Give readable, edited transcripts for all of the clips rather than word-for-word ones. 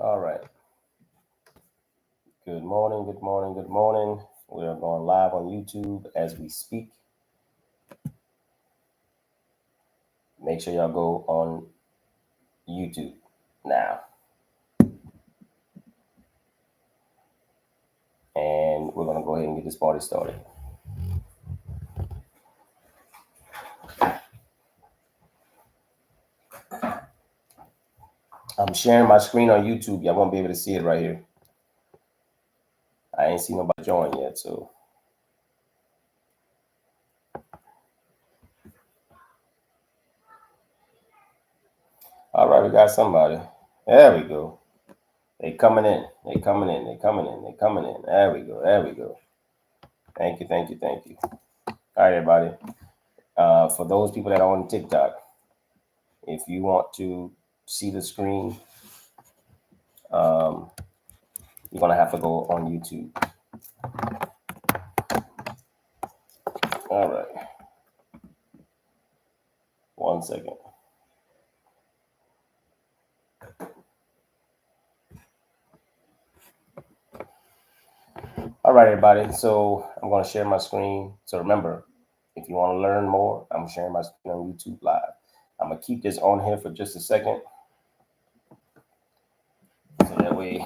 All right. Good morning, good morning, good morning. We are going live on YouTube as we speak. Make sure y'all go on YouTube now. And we're going to go ahead and get this party started. I'm sharing my screen on YouTube. Y'all won't be able to see it right here. I ain't seen nobody join yet, so. All right, we got somebody. There we go. They coming in. They coming in. They coming in. They coming in. There we go. There we go. Thank you. Thank you. Thank you. All right, everybody. For those people that are on TikTok, if you want to see the screen, you're gonna have to go on YouTube. All right. 1 second. All right, everybody. So I'm gonna share my screen. So remember, if you want to learn more, I'm sharing my screen on YouTube Live. I'm gonna keep this on here for just a second. So that way.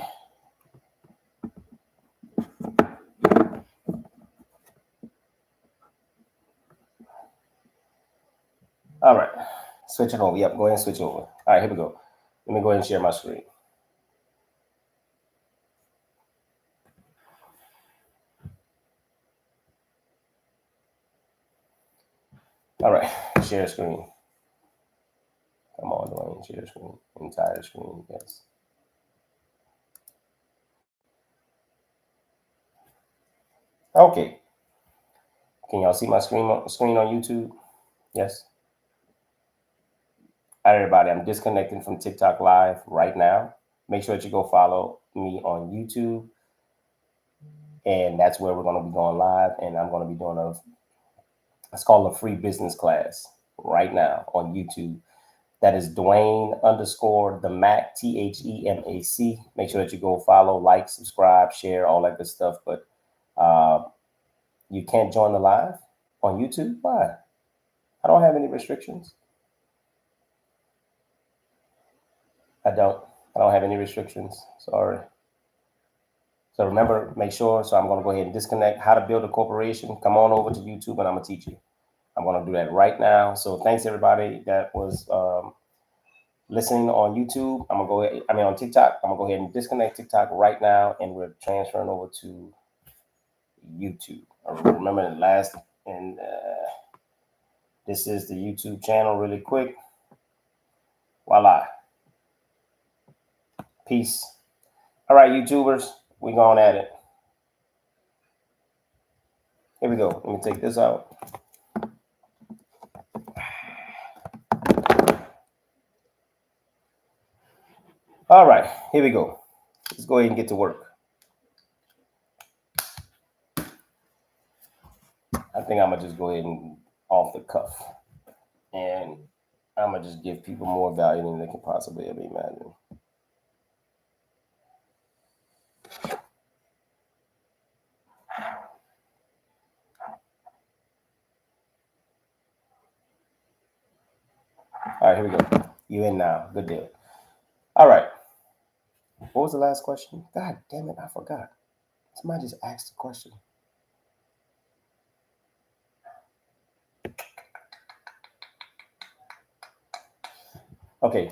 All right. Switch it over. Yep, go ahead and switch over. All right, here we go. Let me go ahead and share my screen. All right, share screen. Come on, Dwayne, share screen. Entire screen, yes. Okay. Can y'all see my screen on YouTube? Yes. All right, everybody, I'm disconnecting from TikTok Live right now. Make sure that you go follow me on YouTube. And that's where we're going to be going live. And I'm going to be doing it's called a free business class right now on YouTube. That is Dwayne _ the Mac, THEMAC. Make sure that you go follow, like, subscribe, share, all that good stuff. But you can't join the live on YouTube. Why? I don't have any restrictions. I don't have any restrictions. Sorry. So remember, make sure. So I'm going to go ahead and disconnect. How to build a corporation. Come on over to YouTube and I'm going to teach you. I'm going to do that right now. So thanks everybody that was listening on YouTube. I'm going to go ahead. On TikTok. I'm going to go ahead and disconnect TikTok right now. And we're transferring over to YouTube. Remember the last, and this is the YouTube channel really quick. Voila. Peace. All right, YouTubers, we're going at it. Here we go. Let me take this out. All right, here we go. Let's go ahead and get to work. I think I'm going to just go ahead and off the cuff. And I'm going to just give people more value than they can possibly ever imagine. All right, here we go. You in now. Good deal. All right. What was the last question? God damn it, I forgot. Somebody just asked a question. Okay.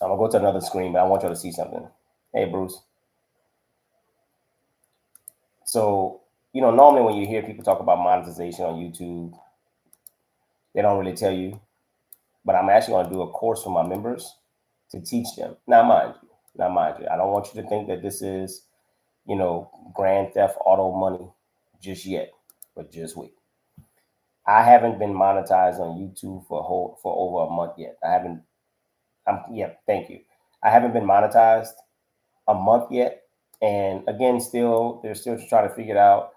I'm going to go to another screen, but I want y'all to see something. Hey, Bruce. So, normally when you hear people talk about monetization on YouTube, they don't really tell you. But I'm actually going to do a course for my members to teach them. Now, mind you, I don't want you to think that this is, grand theft auto money just yet, but just wait. I haven't been monetized on YouTube for over a month yet. Thank you. I haven't been monetized a month yet. And again, they're still trying to figure it out.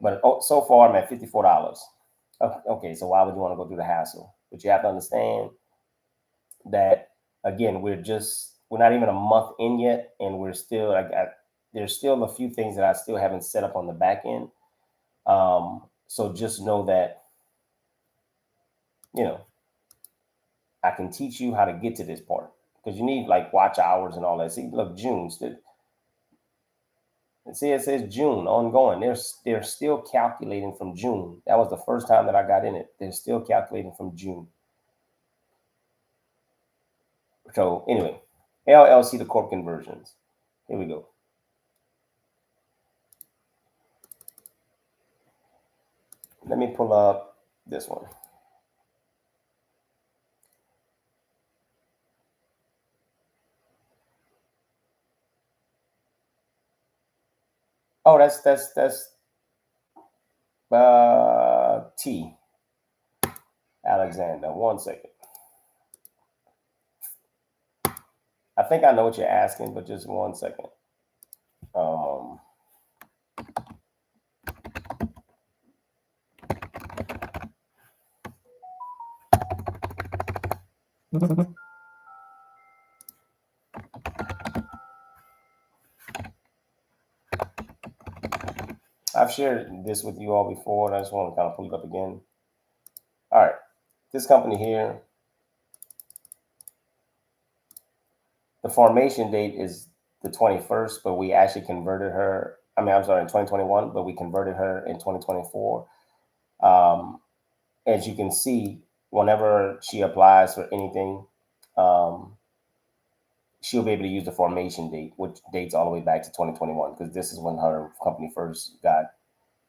But so far I'm at $54. Okay, so why would you want to go through the hassle? But you have to understand that, again, we're we're not even a month in yet, and we're still there's still a few things that I still haven't set up on the back end. So just know that, you know, I can teach you how to get to this part, because you need like watch hours and all that. See, look, June. See, it says June ongoing. They're still calculating from June. That was the first time that I got in it. They're still calculating from June. So anyway, LLC to corp conversions. Here we go. Let me pull up this one. Oh, that's T. Alexander. 1 second. I think I know what you're asking, but just 1 second. I've shared this with you all before, and I just want to kind of pull it up again. All right, this company here, the formation date is the 21st, but we actually converted her. I'm sorry, in 2021, but we converted her in 2024. As you can see, whenever she applies for anything, she'll be able to use the formation date, which dates all the way back to 2021, because this is when her company first got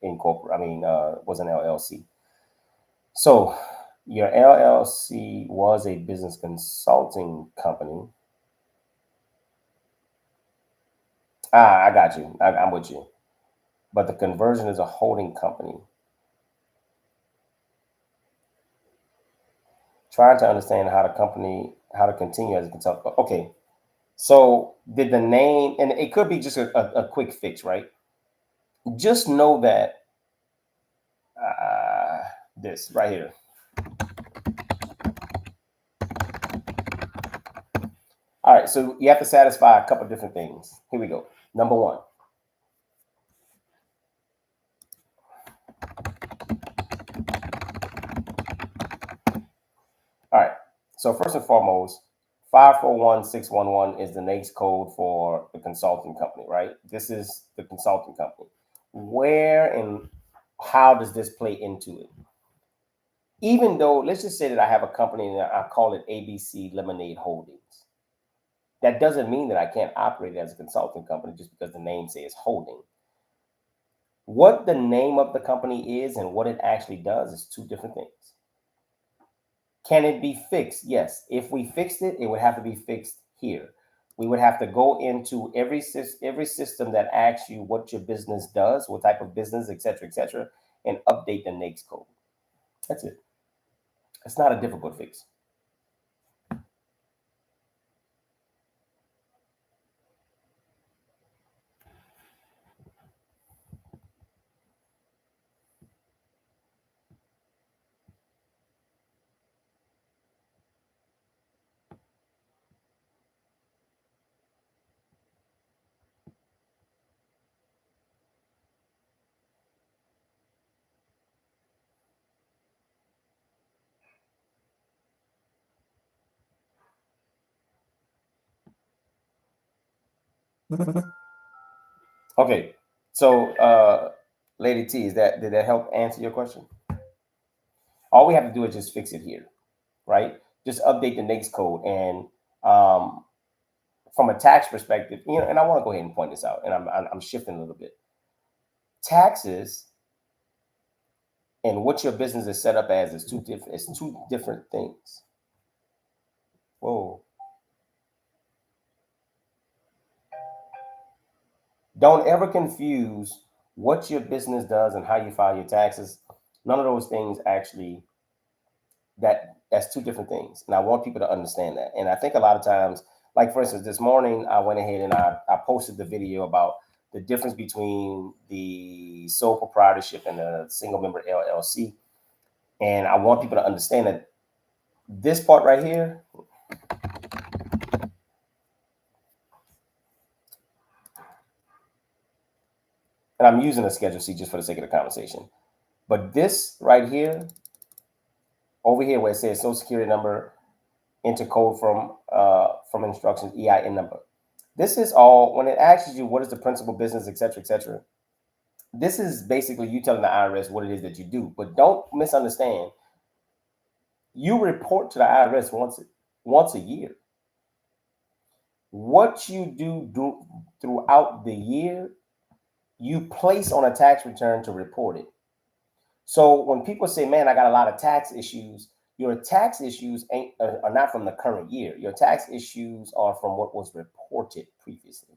incorporated. Was an LLC. So your LLC was a business consulting company. I got you. I'm with you. But the conversion is a holding company. Trying to understand how to continue as a consultant. Okay. So did the name, and it could be just a quick fix, right? Just know that this right here. All right, so you have to satisfy a couple of different things. Here we go. Number one. All right. So first and foremost, 541611 is the NAICS code for the consulting company, right? This is the consulting company. Where and how does this play into it? Even though, let's just say that I have a company and I call it ABC Lemonade Holdings. That doesn't mean that I can't operate as a consulting company just because the name says holding. What the name of the company is and what it actually does is two different things. Can it be fixed? Yes. If we fixed it, it would have to be fixed here. We would have to go into every system that asks you what your business does, what type of business, et cetera, and update the NAICS code. That's it. It's not a difficult fix. Okay. So, Lady T, did that help answer your question? All we have to do is just fix it here, right? Just update the NAICS code, and from a tax perspective, and I want to go ahead and point this out, and I'm shifting a little bit. Taxes and what your business is set up as is two different things. Whoa. Don't ever confuse what your business does and how you file your taxes. None of those things actually, that's two different things. And I want people to understand that. And I think a lot of times, like for instance, this morning I went ahead and I posted the video about the difference between the sole proprietorship and the single member LLC. And I want people to understand that this part right here, And I'm using a Schedule C just for the sake of the conversation. But this right here, over here where it says Social Security number, enter code from instructions, EIN number. This is all, when it asks you what is the principal business, etc., this is basically you telling the IRS what it is that you do. But don't misunderstand. You report to the IRS once a year. What you do throughout the year, you place on a tax return to report it. So when people say, man, I got a lot of tax issues, your tax issues are not from the current year. Your tax issues are from what was reported previously.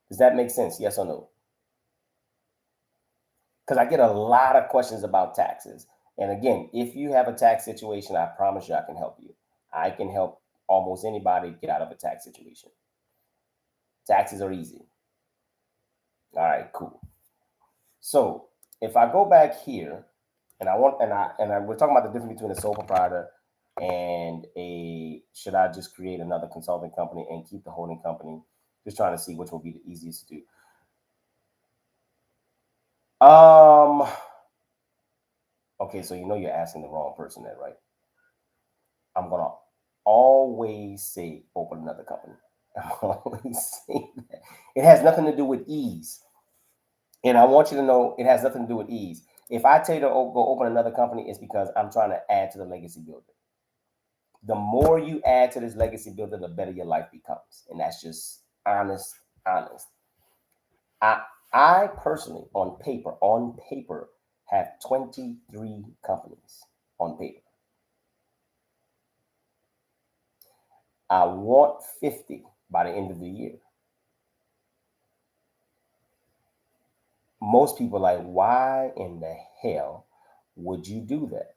Does that make sense? Yes or no? Because I get a lot of questions about taxes. And again, if you have a tax situation, I promise you I can help you. I can help almost anybody get out of a tax situation. Taxes are easy. All right, cool. So if I go back here and we're talking about the difference between a sole proprietor and should I just create another consulting company and keep the holding company? Just trying to see which will be the easiest to do. Okay, so you know you're asking the wrong person there, right? I'm gonna always say open another company. I'm always say that. It has nothing to do with ease. And I want you to know it has nothing to do with ease. If I tell you to go open another company, it's because I'm trying to add to the legacy builder. The more you add to this legacy builder, the better your life becomes. And that's just honest. I personally, on paper, have 23 companies on paper. I want 50 by the end of the year. Most people are like, why in the hell would you do that?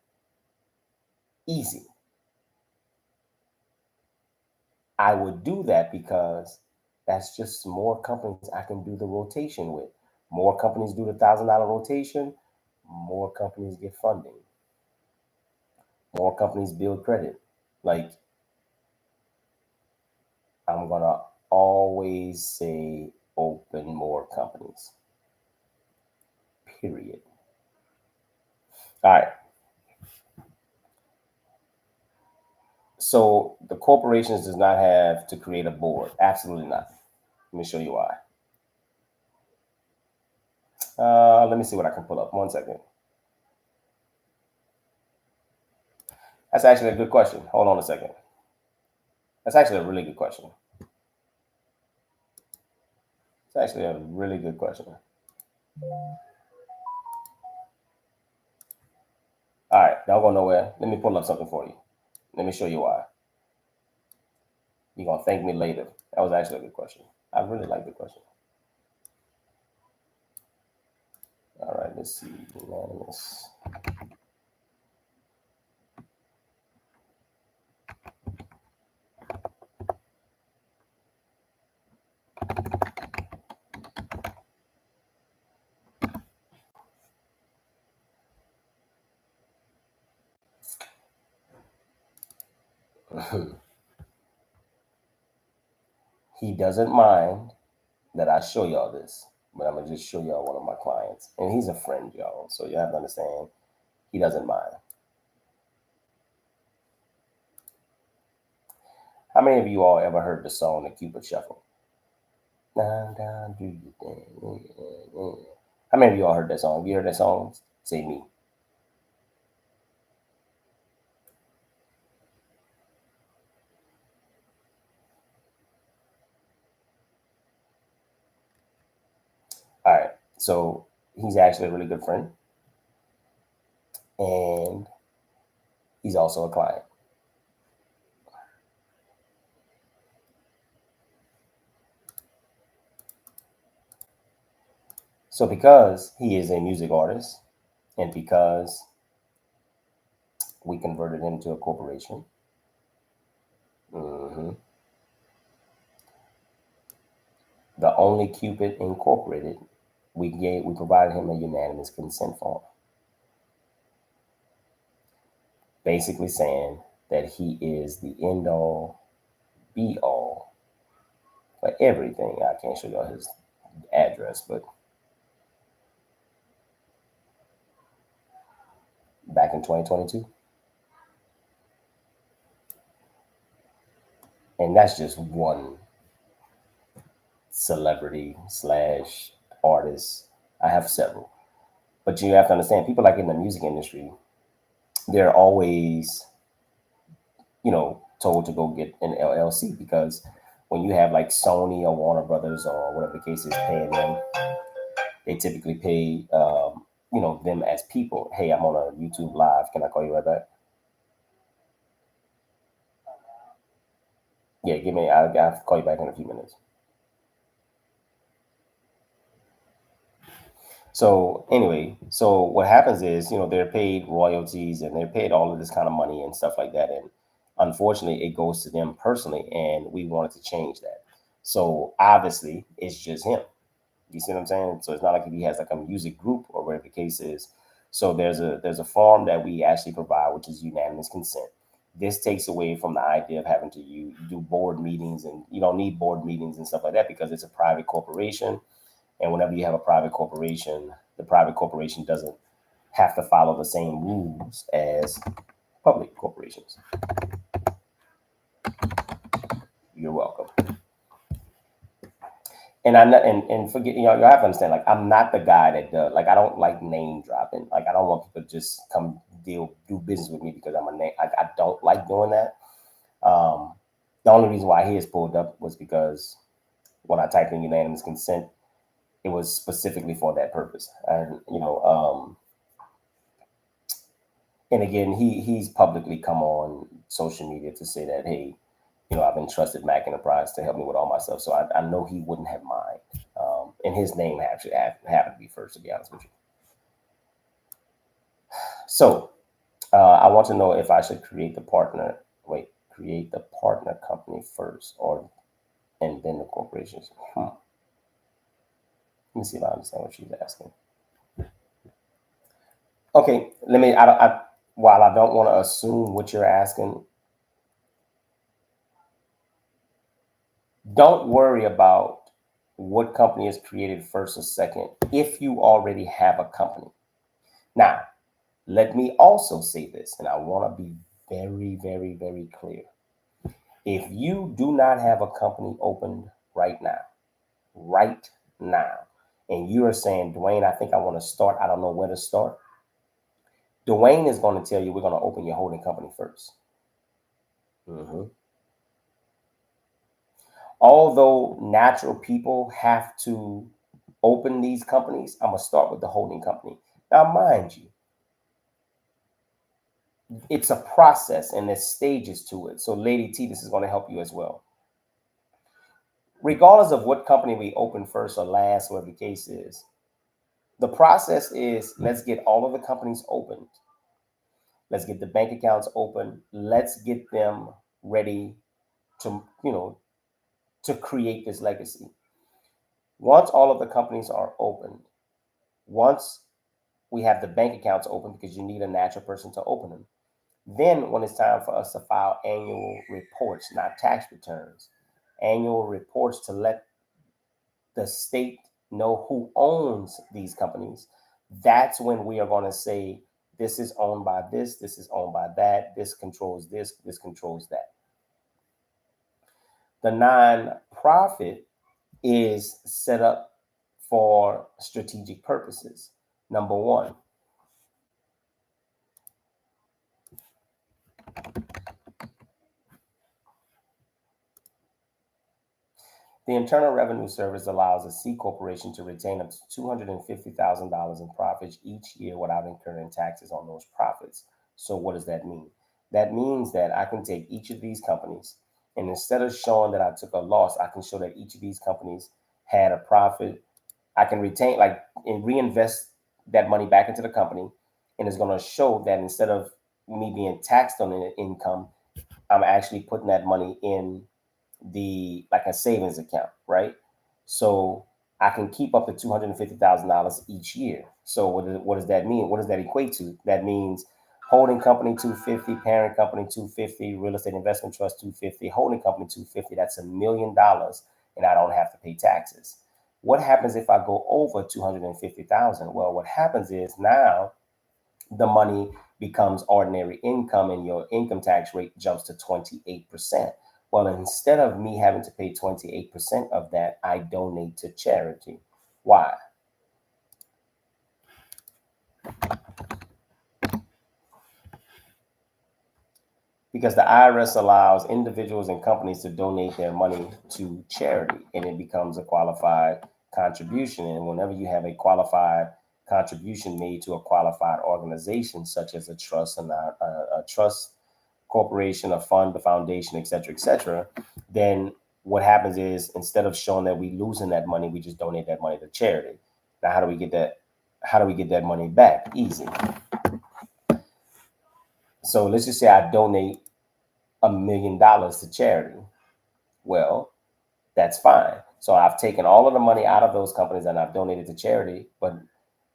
Easy. I would do that because that's just more companies I can do the rotation with. More companies do the $1,000 rotation, more companies get funding. More companies build credit. Like, I'm gonna always say open more companies. Period. All right. So the corporations does not have to create a board. Absolutely not. Let me show you why. Let me see what I can pull up. 1 second. That's actually a good question. Hold on a second. That's actually a really good question. It's actually a really good question. All right, don't go nowhere. Let me pull up something for you. Let me show you why. You're gonna thank me later. That was actually a good question. I really like the question. All right, let's see. Unanimous. He doesn't mind that I show y'all this, but I'm gonna just show y'all one of my clients, and he's a friend, y'all. So you have to understand, he doesn't mind. How many of you all ever heard the song "The Cupid Shuffle"? Down, down, do your thing. How many of you all heard that song? Have you heard that song? Say me. All right. So he's actually a really good friend, and he's also a client. So because he is a music artist, and because we converted him to a corporation, the Only Cupid Incorporated, we provided him a unanimous consent form, basically saying that he is the end all, be all for everything. I can't show y'all his address, but back in 2022. And that's just one celebrity slash artist. I have several. But you have to understand, people like in the music industry, they're always, told to go get an LLC because when you have like Sony or Warner Brothers or whatever the case is paying them, they typically pay, them as people. Hey, I'm on a YouTube live. Can I call you right back? Yeah, give me. I'll call you back in a few minutes. So anyway, so what happens is, they're paid royalties and they're paid all of this kind of money and stuff like that. And unfortunately, it goes to them personally, and we wanted to change that. So obviously, it's just him. You see what I'm saying? So it's not like if he has like a music group or whatever the case is. So there's a form that we actually provide, which is unanimous consent. This takes away from the idea of having to you do board meetings, and you don't need board meetings and stuff like that because it's a private corporation. And whenever you have a private corporation, the private corporation doesn't have to follow the same rules as public corporations. You're welcome. And and forget, you have to understand, like, I'm not the guy that does, like, I don't like name dropping. Like, I don't want people to just come do business with me because I'm a name. I don't like doing that. The only reason why his pulled up was because when I typed in unanimous consent, it was specifically for that purpose. And and again, he's publicly come on social media to say that, hey, I've entrusted Mac Enterprise to help me with all my stuff. So I know he wouldn't have mind. And his name actually happened to be first, to be honest with you. So I want to know if I should create the partner company first, or and then the corporations. Let me see if I understand what she's asking. Okay, let me. While I don't want to assume what you're asking, don't worry about what company is created first or second if you already have a company. Now, let me also say this, and I want to be very, very, very clear. If you do not have a company opened right now, and you are saying, Dwayne, I think I want to start, I don't know where to start, Dwayne is going to tell you we're going to open your holding company first. Although natural people have to open these companies, I'm going to start with the holding company. Now, mind you, it's a process and there's stages to it. So Lady T, this is going to help you as well. Regardless of what company we open first or last, whatever the case is, the process is, let's get all of the companies opened. Let's get the bank accounts open. Let's get them ready to, to create this legacy. Once all of the companies are opened, once we have the bank accounts open, because you need a natural person to open them, then when it's time for us to file annual reports, not tax returns, annual reports to let the state know who owns these companies, that's when we are going to say, this is owned by this is owned by that, this controls this controls that. The nonprofit is set up for strategic purposes. Number one, the Internal Revenue Service allows a C corporation to retain up to $250,000 in profits each year without incurring taxes on those profits. So what does that mean? That means that I can take each of these companies, and instead of showing that I took a loss, I can show that each of these companies had a profit. I can retain, like, and reinvest that money back into the company, and it's going to show that instead of me being taxed on the income, I'm actually putting that money in the, like, a savings account, right? So I can keep up to $250,000 each year. So what does that mean? What does that equate to? That means holding company 250, parent company 250, real estate investment trust 250, holding company 250. That's $1 million, and I don't have to pay taxes. What happens if I go over 250,000? Well, what happens is now the money becomes ordinary income and your income tax rate jumps to 28%. Well, instead of me having to pay 28% of that, I donate to charity. Why? Because the IRS allows individuals and companies to donate their money to charity and it becomes a qualified contribution. And whenever you have a qualified contribution made to a qualified organization, such as a trust and a trust corporation, a fund, a foundation, et cetera, then what happens is instead of showing that we losing that money, we just donate that money to charity. Now, how do we get that? How do we get that money back? Easy. So let's just say I donate $1 million to charity. Well, that's fine. So I've taken all of the money out of those companies and I've donated to charity. But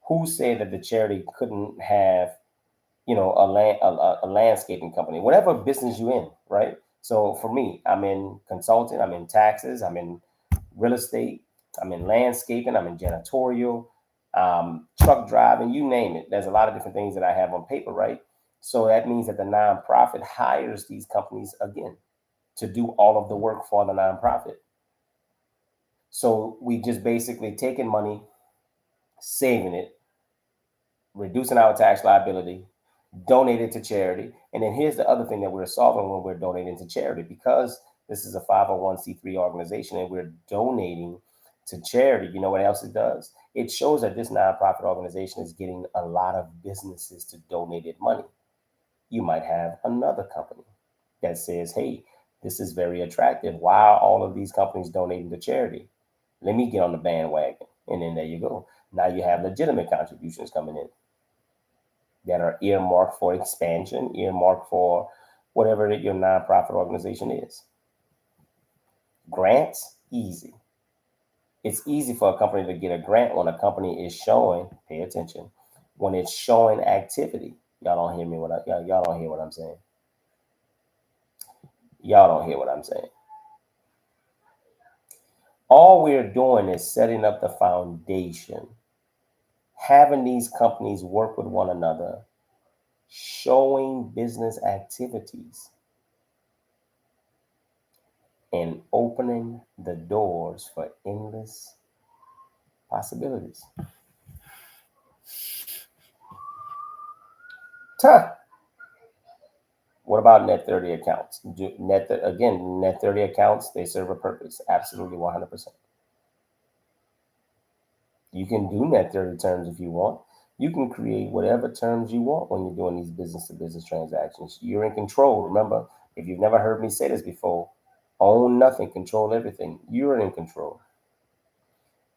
who said that the charity couldn't have, a landscaping company, whatever business you're in, right? So for me, I'm in consulting, I'm in taxes, I'm in real estate, I'm in landscaping, I'm in janitorial, truck driving, you name it. There's a lot of different things that I have on paper, right? So that means that the nonprofit hires these companies again to do all of the work for the nonprofit. So we just basically taking money, saving it, reducing our tax liability, donate it to charity. And then here's the other thing that we're solving when we're donating to charity, because this is a 501c3 organization and we're donating to charity. You know what else it does? It shows that this nonprofit organization is getting a lot of businesses to donate it money. You might have another company that says, hey, this is very attractive. Why are all of these companies donating to charity? Let me get on the bandwagon. And then there you go. Now you have legitimate contributions coming in that are earmarked for expansion, earmarked for whatever your nonprofit organization is. Grants, easy. It's easy for a company to get a grant when a company is showing, pay attention, when it's showing activity. Y'all don't hear me y'all don't hear what I'm saying. Y'all don't hear what I'm saying. All we're doing is setting up the foundation, having these companies work with one another, showing business activities, and opening the doors for endless possibilities. Tuh. What about net 30 accounts? Net 30 accounts, they serve a purpose. Absolutely 100%. You can do net 30 terms if you want. You can create whatever terms you want when you're doing these business to business transactions. You're in control. Remember, if you've never heard me say this before, own nothing, control everything. You're in control.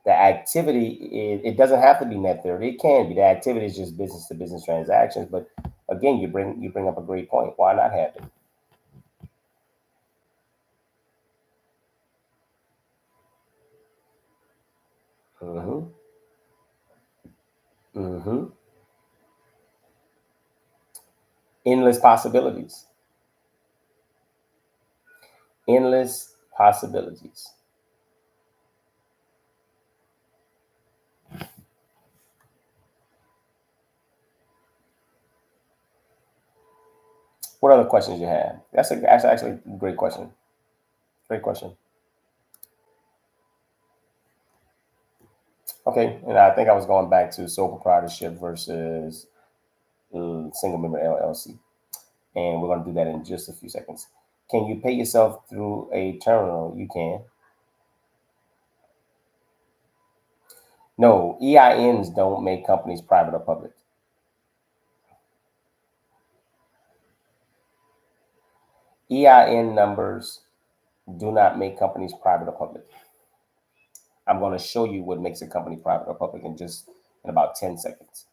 The activity, it doesn't have to be net 30. It can be. The activity is just business to business transactions. But again, you bring up a great point. Why not have it? Mm-hmm. Mm-hmm. Endless possibilities. Endless possibilities. What other questions you have? That's actually a great question. Great question. Okay, and I think I was going back to sole proprietorship versus single member LLC, and we're going to do that in just a few seconds. Can you pay yourself through a terminal? You can. No, EINs don't make companies private or public. EIN numbers do not make companies private or public. I'm going to show you what makes a company private or public in about 10 seconds.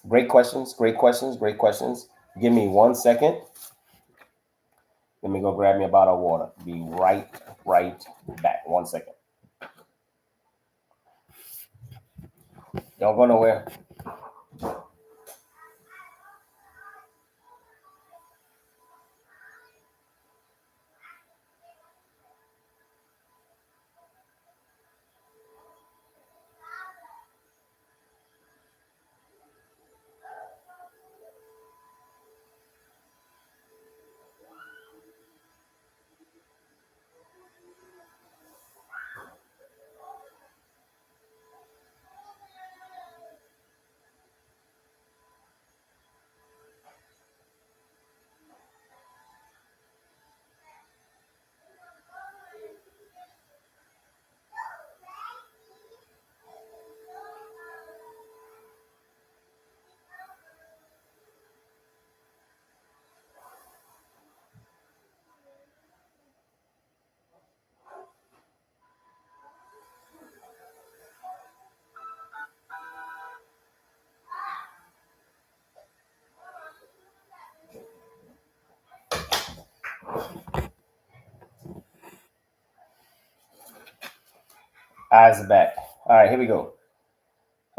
Great questions, great questions, great questions. Give me 1 second. Let me go grab me a bottle of water. Be right back. 1 second. Don't go nowhere. Eyes are back. All right, here we go.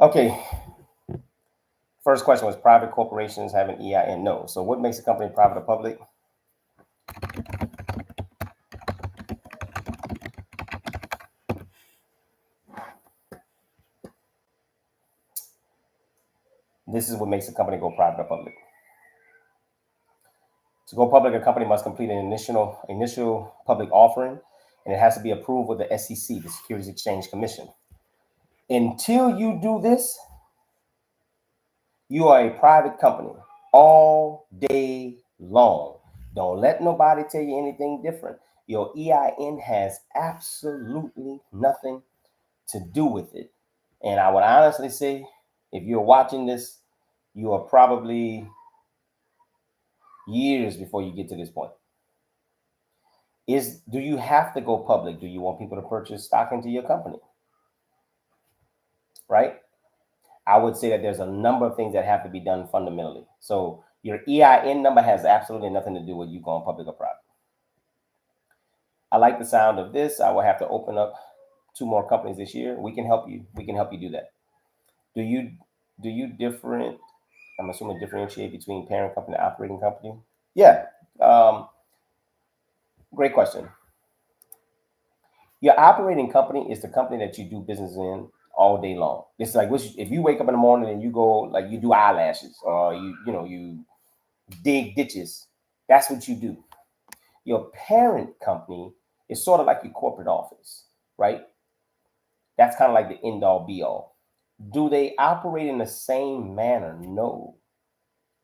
Okay. First question was private corporations have an EIN? No. So what makes a company private or public? This is what makes a company go private or public. To go public, a company must complete an initial public offering, and it has to be approved with the SEC, the Securities Exchange Commission. Until you do this, you are a private company all day long. Don't let nobody tell you anything different. Your EIN has absolutely nothing to do with it. And I would honestly say, if you're watching this, you are probably years before you get to this point. Do you have to go public? Do you want people to purchase stock into your company? Right? I would say that there's a number of things that have to be done fundamentally. So your EIN number has absolutely nothing to do with you going public or private. I like the sound of this. I will have to open up 2 more companies this year. We can help you. We can help you do that. Do you different? I'm assuming differentiate between parent company and operating company. Yeah. Great question. Your operating company is the company that you do business in all day long. It's like if you wake up in the morning and you go like you do eyelashes or you dig ditches. That's what you do. Your parent company is sort of like your corporate office, right? That's kind of like the end all be all. Do they operate in the same manner? No.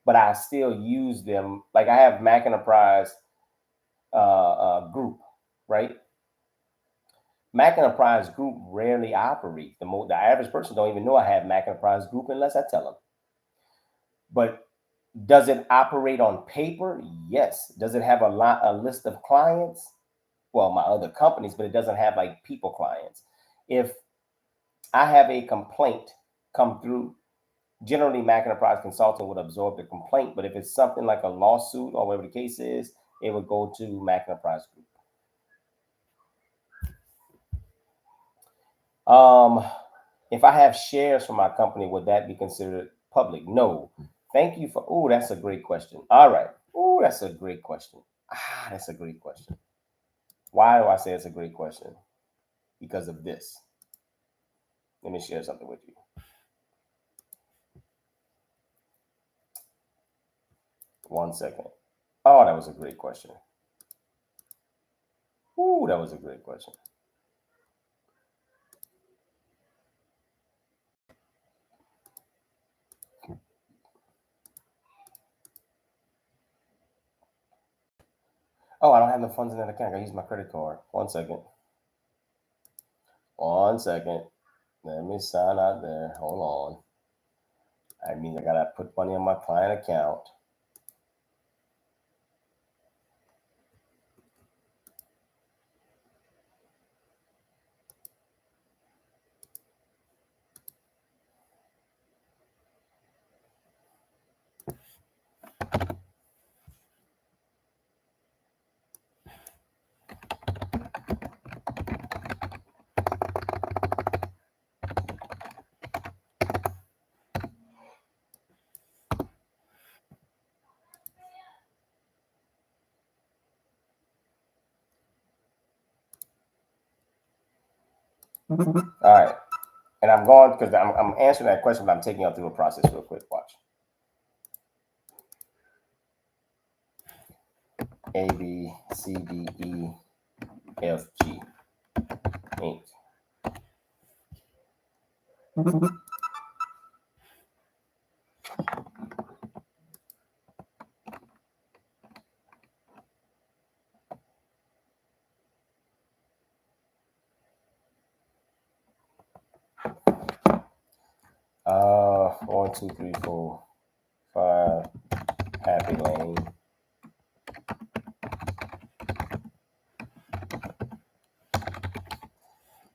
But I still use them. Like I have Mac Enterprise Group, right? Mac Enterprise Group rarely operate. The average person don't even know I have Mac Enterprise Group unless I tell them. But does it operate on paper? Yes. Does it have a list of clients? Well, my other companies, but it doesn't have like people clients. If I have a complaint come through, generally Mac Enterprise Consulting would absorb the complaint. But if it's something like a lawsuit or whatever the case is, it would go to Mac Enterprise Group. If I have shares from my company, would that be considered public? No. Thank you for. Oh, that's a great question. All right. Oh, that's a great question. That's a great question. Why do I say it's a great question? Because of this. Let me share something with you. One second. Oh, that was a great question. Ooh, that was a great question. Oh, I don't have no funds in that account. I use my credit card. One second. One second. Let me sign out there. Hold on. That means I gotta put money on my client account. All right. And I'm going because I'm answering that question, but I'm taking you through a process real quick. Watch. A, B, C, D, E, F, G. Inc. One, two, three, four, five. Happy Lane.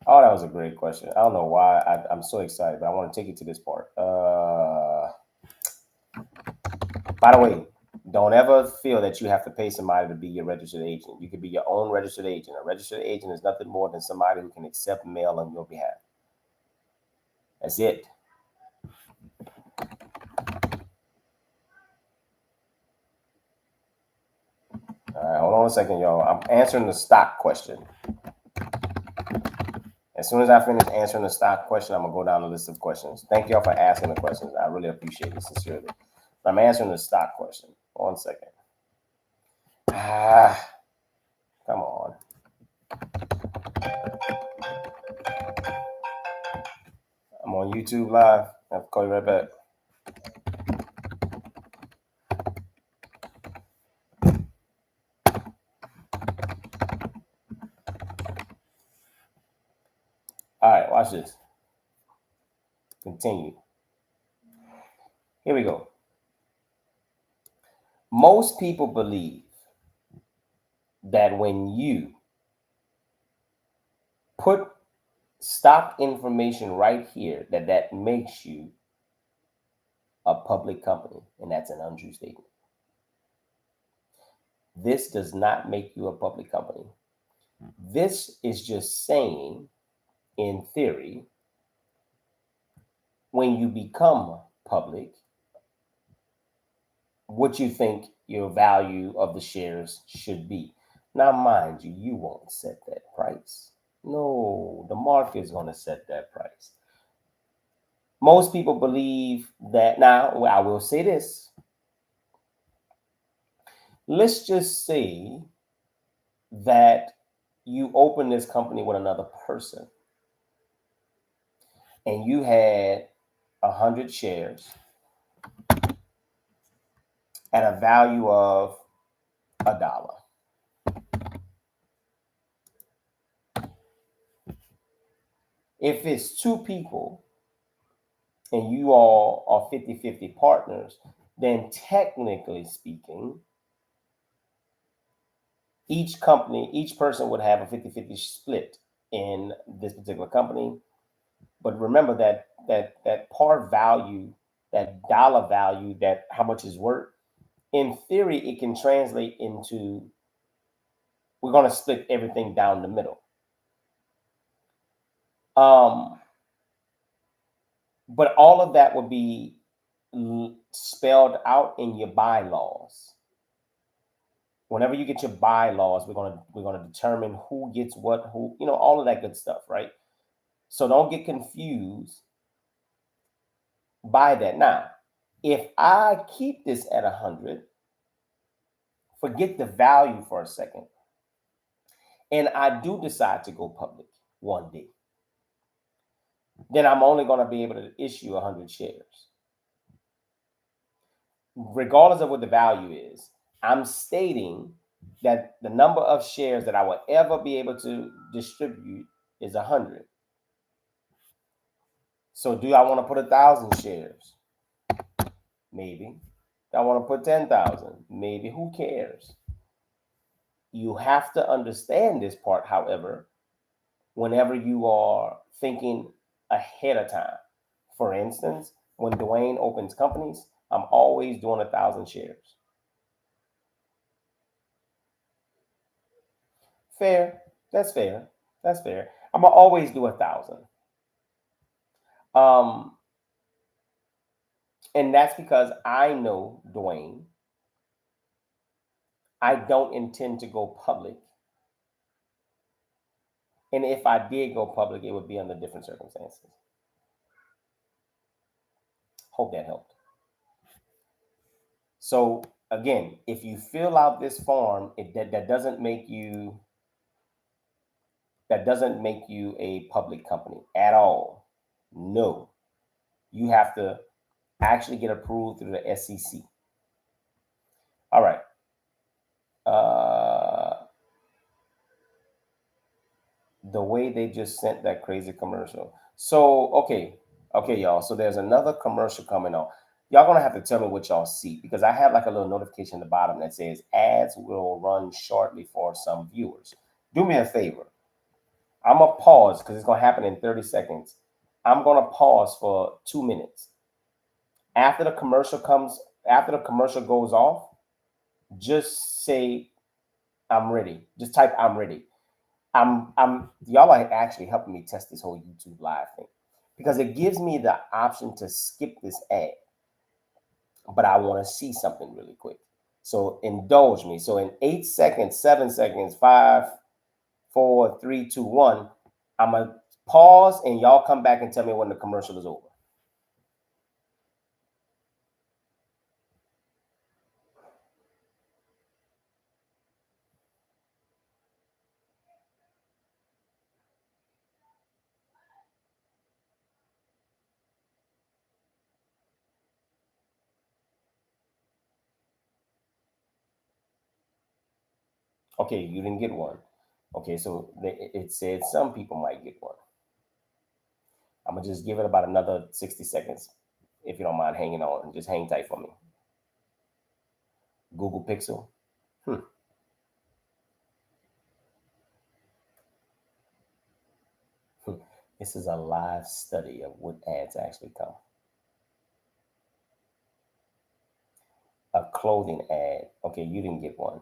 Oh, that was a great question. I don't know why I'm so excited, but I want to take you to this part. By the way, Don't ever feel that you have to pay somebody to be your registered agent. You could be your own registered agent. A registered agent is nothing more than somebody who can accept mail on your behalf. That's it. All right, hold on a second, y'all. I'm answering the stock question. As soon as I finish answering the stock question, I'm going to go down the list of questions. Thank y'all for asking the questions. I really appreciate it, sincerely. I'm answering the stock question. 1 second. Come on. I'm on YouTube Live. I'll call you right back. All right, watch this. Continue. Here we go. Most people believe that when you put stock information right here, that makes you a public company, and that's an untrue statement. This does not make you a public company. This is just saying, in theory, when you become public, what you think your value of the shares should be. Now, mind you, you won't set that price. No, the market is going to set that price. Most people believe that. Now, I will say this. Let's just say that you open this company with another person and you had 100 shares at a value of $1. If it's two people and you all are 50-50 partners, then technically speaking, each person would have a 50-50 split in this particular company. But remember that par value, that dollar value, that how much is worth, in theory, it can translate into, we're going to split everything down the middle. But all of that would be spelled out in your bylaws. Whenever you get your bylaws, we're gonna determine who gets what, who, all of that good stuff, right? So don't get confused by that. Now, if I keep this at 100, forget the value for a second, and I do decide to go public one day, then I'm only going to be able to issue 100 shares. Regardless of what the value is, I'm stating that the number of shares that I will ever be able to distribute is 100. So do I want to put 1,000 shares? Maybe. Do I want to put 10,000? Maybe. Who cares? You have to understand this part, however, whenever you are thinking ahead of time. For instance, when Dwayne opens companies, I'm always doing 1,000 shares. Fair. That's fair. That's fair. I'm gonna always do 1,000. And that's because I know, Dwayne, I don't intend to go public. And if I did go public, it would be under different circumstances. Hope that helped. So again, if you fill out this form, that doesn't make you a public company at all. No, you have to actually get approved through the SEC. All right. The way they just sent that crazy commercial. So okay, y'all. So there's another commercial coming on. Y'all gonna have to tell me what y'all see, because I have like a little notification at the bottom that says ads will run shortly for some viewers. Do me a favor. I'm gonna pause because it's gonna happen in 30 seconds. I'm gonna pause for 2 minutes. After the commercial goes off, just say I'm ready. Just type I'm ready. Y'all are actually helping me test this whole YouTube live thing because it gives me the option to skip this ad, but I want to see something really quick. So indulge me. So in 8 seconds, 7 seconds, 5, 4, 3, 2, 1, I'm gonna pause and y'all come back and tell me when the commercial is over. Okay, you didn't get one. Okay, so it said some people might get one. I'm gonna just give it about another 60 seconds, if you don't mind hanging on, and just hang tight for me. Google Pixel. This is a live study of what ads actually come. A clothing ad. Okay, you didn't get one.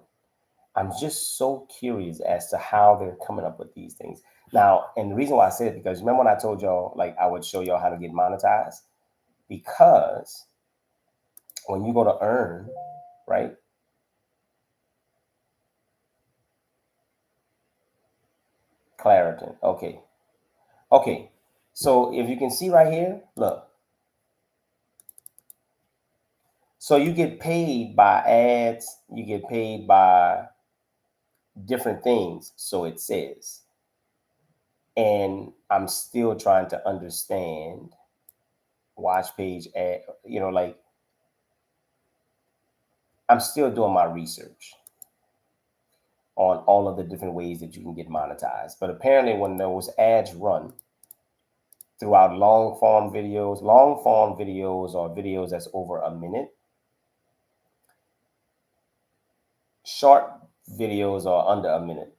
I'm just so curious as to how they're coming up with these things. Now, and the reason why I said it, because remember when I told y'all, like, I would show y'all how to get monetized? Because when you go to earn, right? Claritin. Okay. Okay. So if you can see right here, look. So you get paid by ads, you get paid by different things. So it says. And I'm still trying to understand watch page ad, like I'm still doing my research on all of the different ways that you can get monetized. But apparently when those ads run throughout long form videos or videos that's over a minute, short videos are under a minute.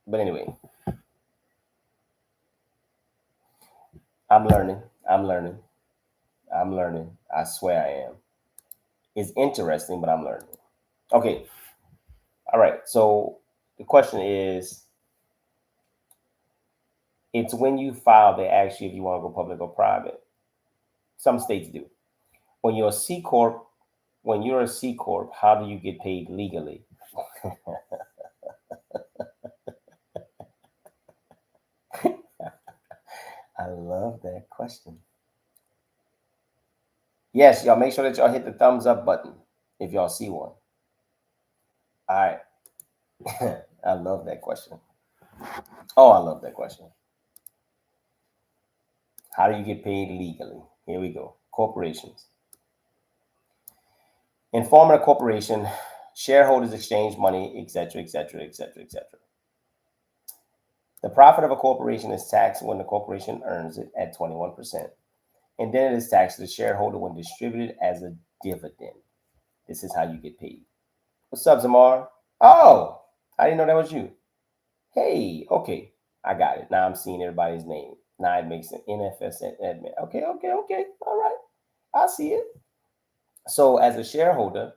But anyway, I'm learning. I'm learning. I'm learning. I swear I am. It's interesting, but I'm learning. Okay. All right. So the question is, it's when you file, they ask you if you want to go public or private. Some states do. When you're a C corp, how do you get paid legally? I love that question. Yes, y'all make sure that y'all hit the thumbs up button if y'all see one. All right. I love that question. Oh, I love that question. How do you get paid legally? Here we go. Corporations. In forming a corporation, shareholders exchange money, etc., etc., etc., etc. The profit of a corporation is taxed when the corporation earns it at 21%, and then it is taxed to the shareholder when distributed as a dividend. This is how you get paid. What's up, Zamar? Oh, I didn't know that was you. Hey, okay, I got it. Now I'm seeing everybody's name. Now it makes an NFS admin. Okay, okay, okay. All right, I see it. So as a shareholder,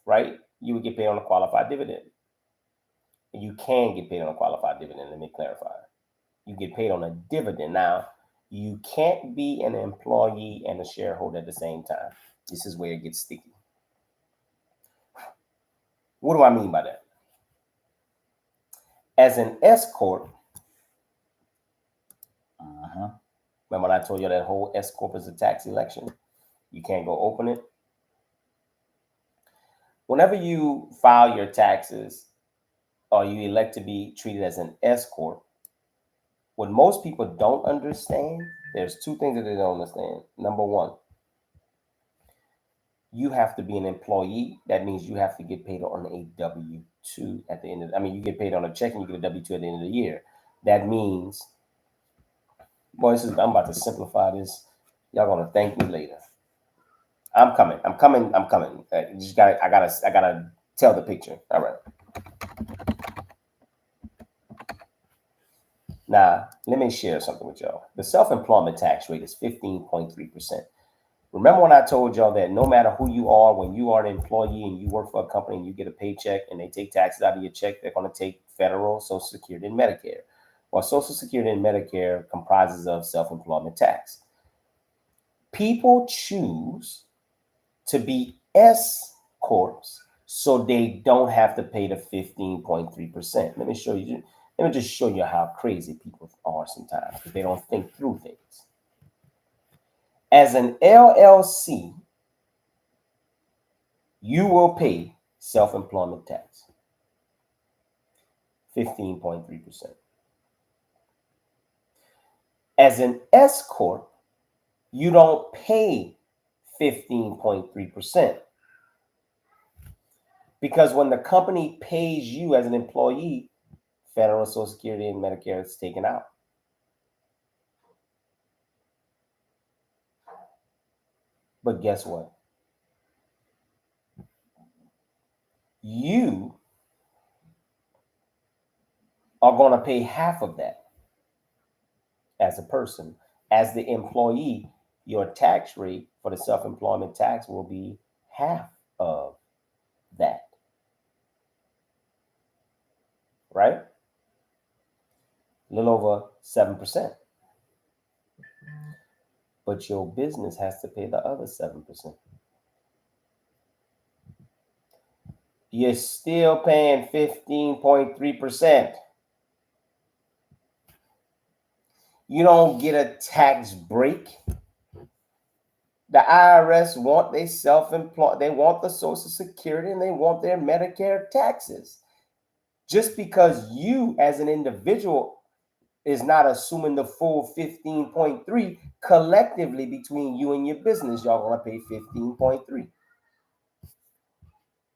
right, you would get paid on a qualified dividend. You can get paid on a qualified dividend. Let me clarify. You get paid on a dividend. Now, you can't be an employee and a shareholder at the same time. This is where it gets sticky. What do I mean by that? As an S corp, remember when I told you that whole S corp is a tax election? You can't go open it. Whenever you file your taxes or you elect to be treated as an S corp, what most people don't understand, there's two things that they don't understand. Number one, you have to be an employee. That means you have to get paid on a W-2 at the end of, you get paid on a check and you get a W-2 at the end of the year. That means, boy, I'm about to simplify this. Y'all gonna thank me later. I'm coming. I gotta tell the picture. All right. Now, let me share something with y'all. The self-employment tax rate is 15.3%. Remember when I told y'all that no matter who you are, when you are an employee and you work for a company and you get a paycheck and they take taxes out of your check, they're going to take federal, Social Security, and Medicare. Well, Social Security and Medicare comprises of self-employment tax. People choose to be S corps so they don't have to pay the 15.3%. Let me show you. Let me just show you how crazy people are sometimes because they don't think through things. As an LLC, you will pay self-employment tax, 15.3%. As an S corp, you don't pay 15.3%. Because when the company pays you as an employee, federal Social Security and Medicare is taken out. But guess what? You are going to pay half of that as a person. As the employee, your tax rate for the self-employment tax will be half of that. Right? A little over 7%. But your business has to pay the other 7%. You're still paying 15.3%. You don't get a tax break. The IRS want they self-employed, they want the Social Security and they want their Medicare taxes. Just because you as an individual is not assuming the full 15.3, collectively between you and your business, y'all gonna pay 15.3.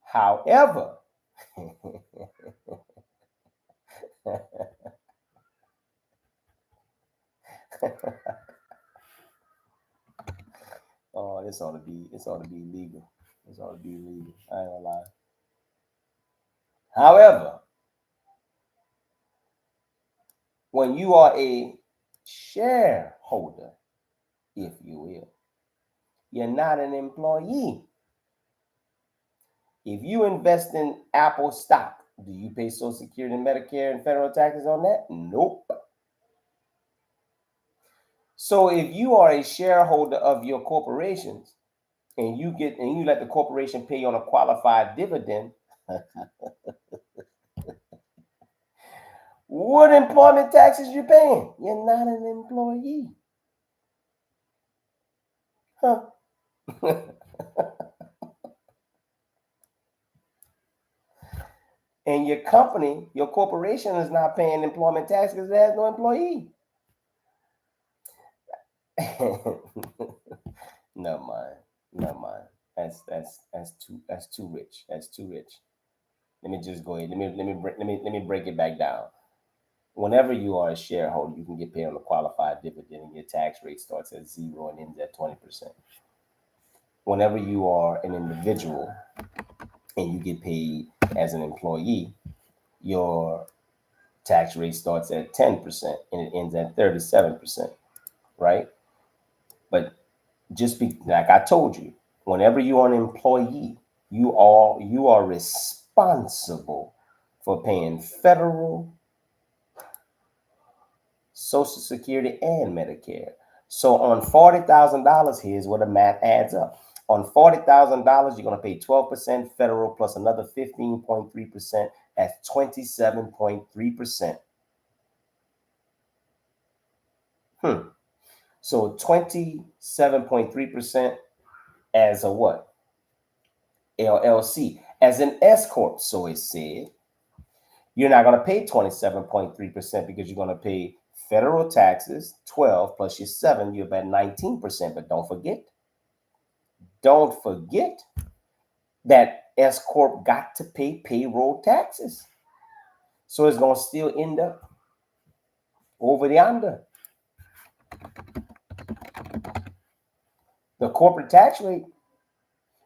However, oh, this ought to be legal. This ought to be legal. I ain't gonna lie. However, when you are a shareholder, if you will, you're not an employee. If you invest in Apple stock, do you pay Social Security and Medicare and federal taxes on that? Nope. So if you are a shareholder of your corporations and you let the corporation pay on a qualified dividend, what employment taxes you paying? You're not an employee. Huh? And your company, your corporation is not paying employment tax because it has no employee. Never mind. That's too rich. That's too rich. Let me just go ahead. Let me break it back down. Whenever you are a shareholder, you can get paid on a qualified dividend, and your tax rate starts at 0 and ends at 20%. Whenever you are an individual and you get paid as an employee, your tax rate starts at 10% and it ends at 37%, right? But just like I told you, whenever you are an employee, you are responsible for paying federal, Social Security, and Medicare. So on $40,000, here's where the math adds up. On $40,000, you're going to pay 12% federal plus another 15.3%. That's 27.3%. So 27.3% as a what? LLC. As an S corp, so it said, you're not going to pay 27.3% because you're going to pay federal taxes, 12 plus your 7, you're about 19%. But don't forget that S corp got to pay payroll taxes. So it's going to still end up over the under. The corporate tax rate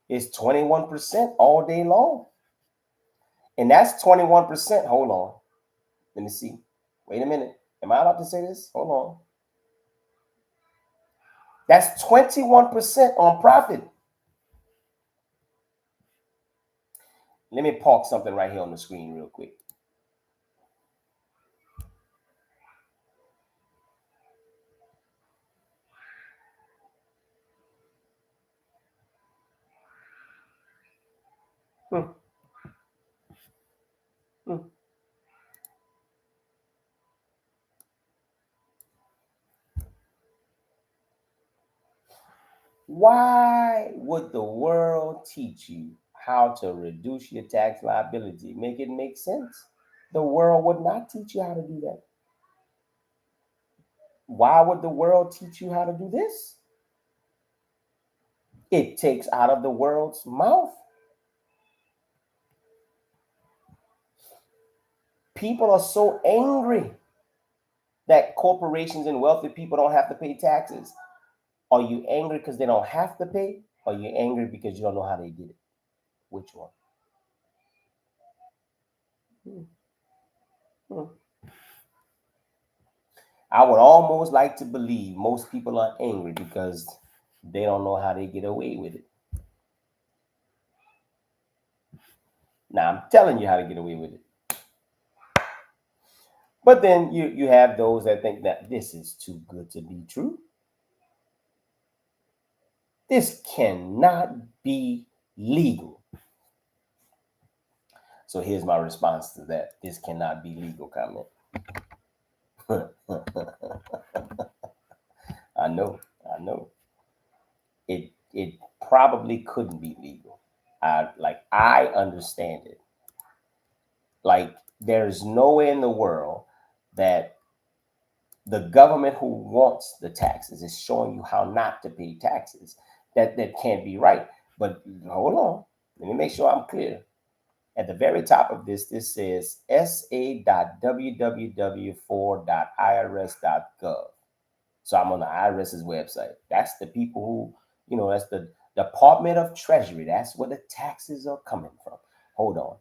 is 21% all day long. And that's 21%. Hold on. Let me see. Wait a minute. Am I allowed to say this? Hold on. That's 21% on profit. Let me park something right here on the screen real quick. Hmm. Hmm. Why would the world teach you how to reduce your tax liability? Make it make sense. The world would not teach you how to do that. Why would the world teach you how to do this? It takes out of the world's mouth. People are so angry that corporations and wealthy people don't have to pay taxes. Are you angry because they don't have to pay? Or are you angry because you don't know how they did it? Which one? Hmm. Hmm. I would almost like to believe most people are angry because they don't know how they get away with it. Now I'm telling you how to get away with it. But then you have those that think that this is too good to be true. This cannot be legal. So here's my response to that. This cannot be legal comment. I know. It probably couldn't be legal. I understand it. Like there's no way in the world that the government who wants the taxes is showing you how not to pay taxes. That can't be right. But hold on. Let me make sure I'm clear. At the very top of this says sa.www.for.irs.gov. So I'm on the IRS's website. That's the people who, that's the Department of Treasury. That's where the taxes are coming from. Hold on.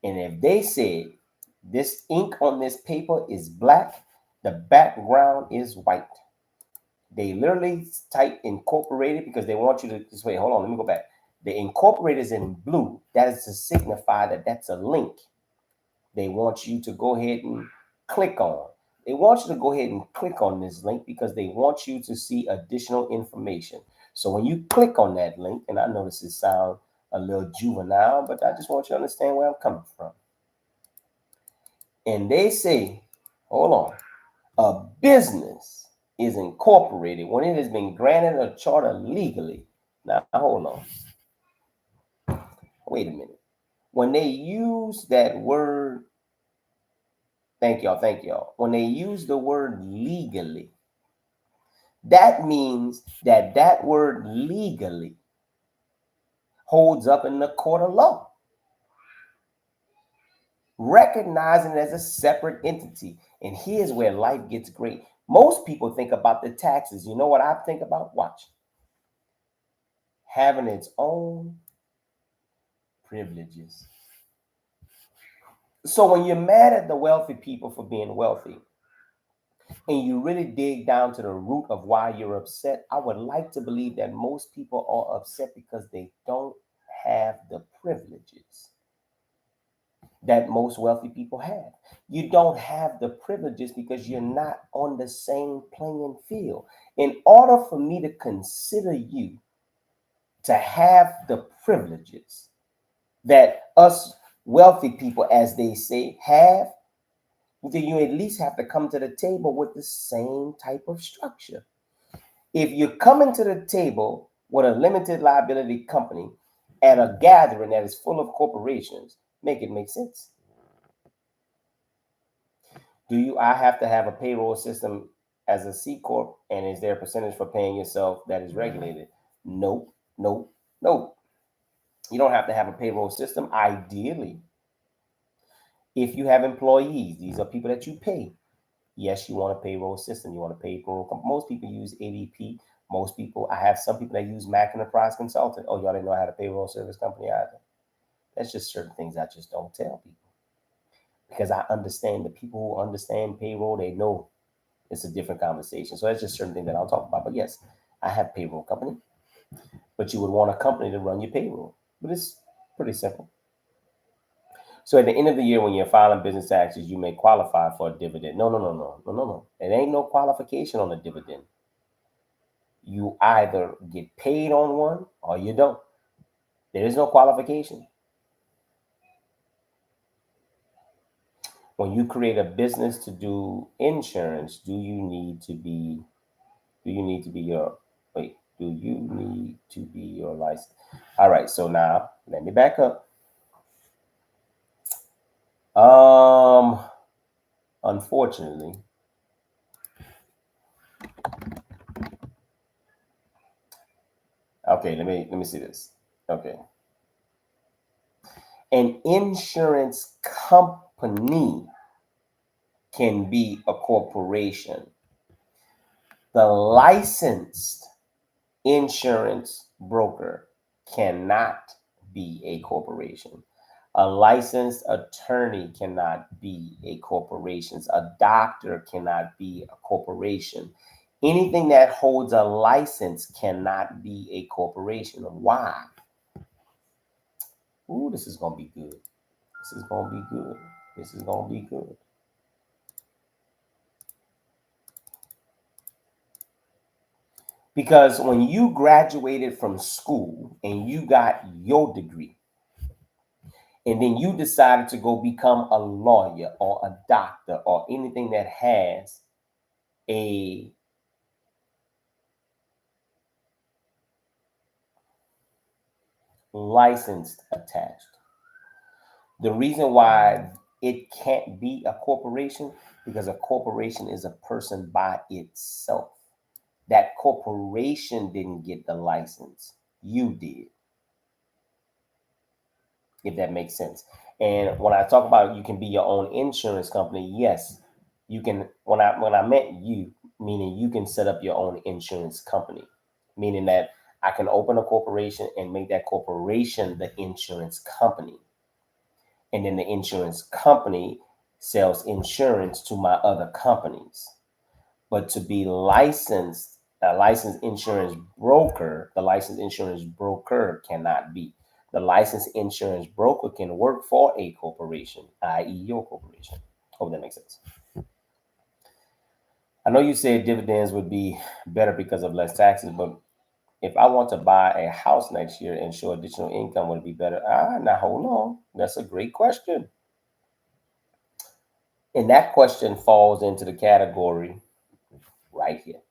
And if they say this ink on this paper is black, the background is white. They literally type incorporated because they want you to just wait. Hold on, let me go back. The incorporated is in blue. That is to signify that that's a link. They want you to go ahead and click on. They want you to go ahead and click on this link because they want you to see additional information. So when you click on that link, and I know this is sound a little juvenile, but I just want you to understand where I'm coming from. And they say, hold on, a business is incorporated when it has been granted a charter legally. Now, hold on. Wait a minute. When they use that word, thank y'all. When they use the word legally, that means that word legally holds up in the court of law, recognizing it as a separate entity. And here's where life gets great. Most people think about the taxes. You know what I think about? Watch. Having its own privileges. So when you're mad at the wealthy people for being wealthy, and you really dig down to the root of why you're upset, I would like to believe that most people are upset because they don't have the privileges that most wealthy people have. You don't have the privileges because you're not on the same playing field. In order for me to consider you to have the privileges that us wealthy people, as they say, have, then you at least have to come to the table with the same type of structure. If you're coming to the table with a limited liability company at a gathering that is full of corporations, make it make sense. I have to have a payroll system as a C Corp, and is there a percentage for paying yourself that is regulated? Nope. You don't have to have a payroll system, ideally. If you have employees, these are people that you pay. Yes, you want a payroll system. You want a payroll. Most people use ADP. I have some people that use Mac Enterprise Consultant. Oh, y'all didn't know I had a payroll service company either. That's just certain things I just don't tell people. Because I understand the people who understand payroll, they know it's a different conversation. So that's just certain things that I'll talk about. But yes, I have payroll company, but you would want a company to run your payroll. But it's pretty simple. So at the end of the year, when you're filing business taxes, you may qualify for a dividend. No. It ain't no qualification on a dividend. You either get paid on one or you don't. There is no qualification. When you create a business to do insurance, do you need to be your license? All right, so now let me back up. Unfortunately, okay, let me see this. Okay. An insurance company can be a corporation. The licensed insurance broker cannot be a corporation. A licensed attorney cannot be a corporation. A doctor cannot be a corporation. Anything that holds a license cannot be a corporation. Why? Ooh, this is going to be good. This is going to be good. This is going to be good. Because when you graduated from school and you got your degree, and then you decided to go become a lawyer or a doctor or anything that has a license attached. The reason why it can't be a corporation, because a corporation is a person by itself. That corporation didn't get the license. You did. If that makes sense. And when I talk about you can be your own insurance company, yes, you can. When I meant you, meaning you can set up your own insurance company, meaning that I can open a corporation and make that corporation the insurance company, and then the insurance company sells insurance to my other companies. But to be licensed, a licensed insurance broker, the licensed insurance broker cannot be. The licensed insurance broker can work for a corporation, i.e., your corporation. Hope that makes sense. I know you said dividends would be better because of less taxes, but if I want to buy a house next year and show additional income, would it be better? Now hold on. That's a great question. And that question falls into the category right here.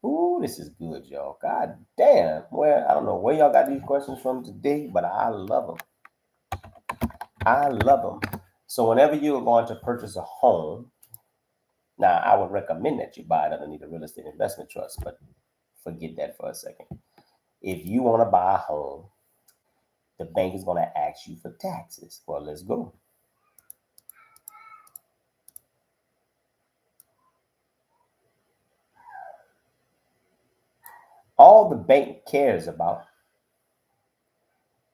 Ooh, this is good, y'all. God damn. Well, I don't know where y'all got these questions from today, but I love them. I love them. So whenever you're going to purchase a home, now I would recommend that you buy it underneath a real estate investment trust, but forget that for a second. If you want to buy a home, the bank is going to ask you for taxes. Well, let's go. All the bank cares about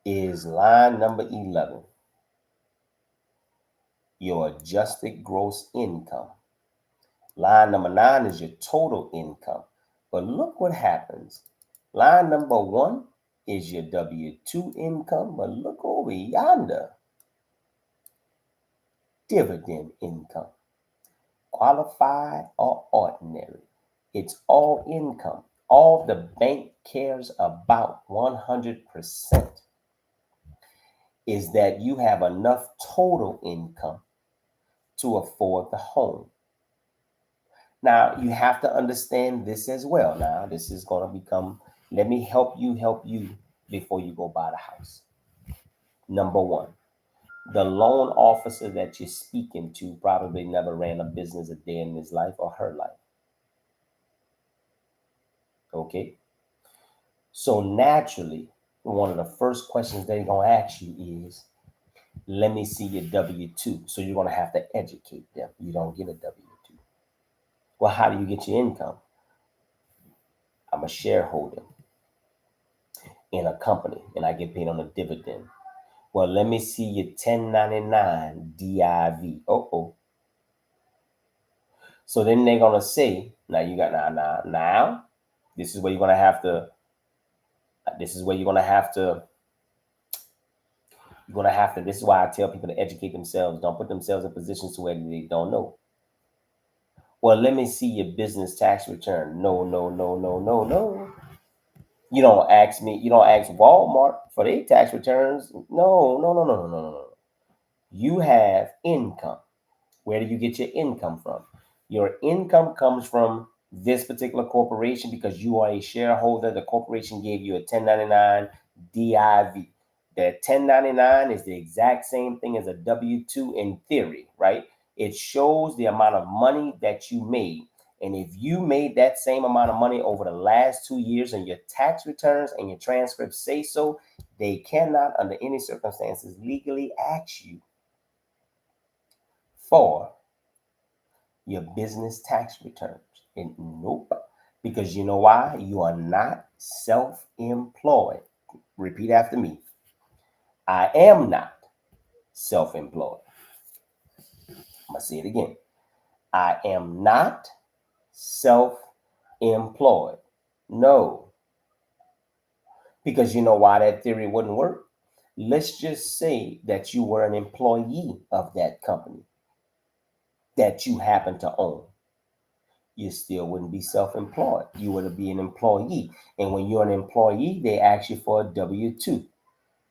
is line number 11, your adjusted gross income. Line number 9 is your total income. But look what happens. Line number 1 is your W-2 income, but look over yonder. Dividend income. Qualified or ordinary. It's all income. All the bank cares about 100% is that you have enough total income to afford the home. Now, you have to understand this as well. Now, this is going to become, let me help you before you go buy the house. Number 1, the loan officer that you're speaking to probably never ran a business a day in his life or her life. Okay? So naturally, one of the first questions they're going to ask you is, let me see your W-2. So you're going to have to educate them. You don't get a W-2. Well, how do you get your income? I'm a shareholder in a company and I get paid on a dividend. Well, let me see your 1099 DIV. Oh. So then they're going to say, now you got now. This is where you're gonna have to. This is where you're gonna have to. You're gonna have to. This is why I tell people to educate themselves. Don't put themselves in positions where they don't know. Well, let me see your business tax return. No, no, no, no, no, no. You don't ask me. You don't ask Walmart for their tax returns. No, no, no, no, no, no, no. You have income. Where do you get your income from? Your income comes from this particular corporation because you are a shareholder. The corporation gave you a 1099 DIV. That 1099 is the exact same thing as a W 2 in theory, right? It shows the amount of money that you made. And if you made that same amount of money over the last 2 years and your tax returns and your transcripts say so, they cannot, under any circumstances, legally ask you for your business tax returns. And nope, because you know why? You are not self employed. Repeat after me. I am not self employed. I'm going to say it again. I am not self employed. No. Because you know why that theory wouldn't work? Let's just say that you were an employee of that company that you happen to own. You still wouldn't be self-employed. You would be an employee. And when you're an employee, they ask you for a W-2.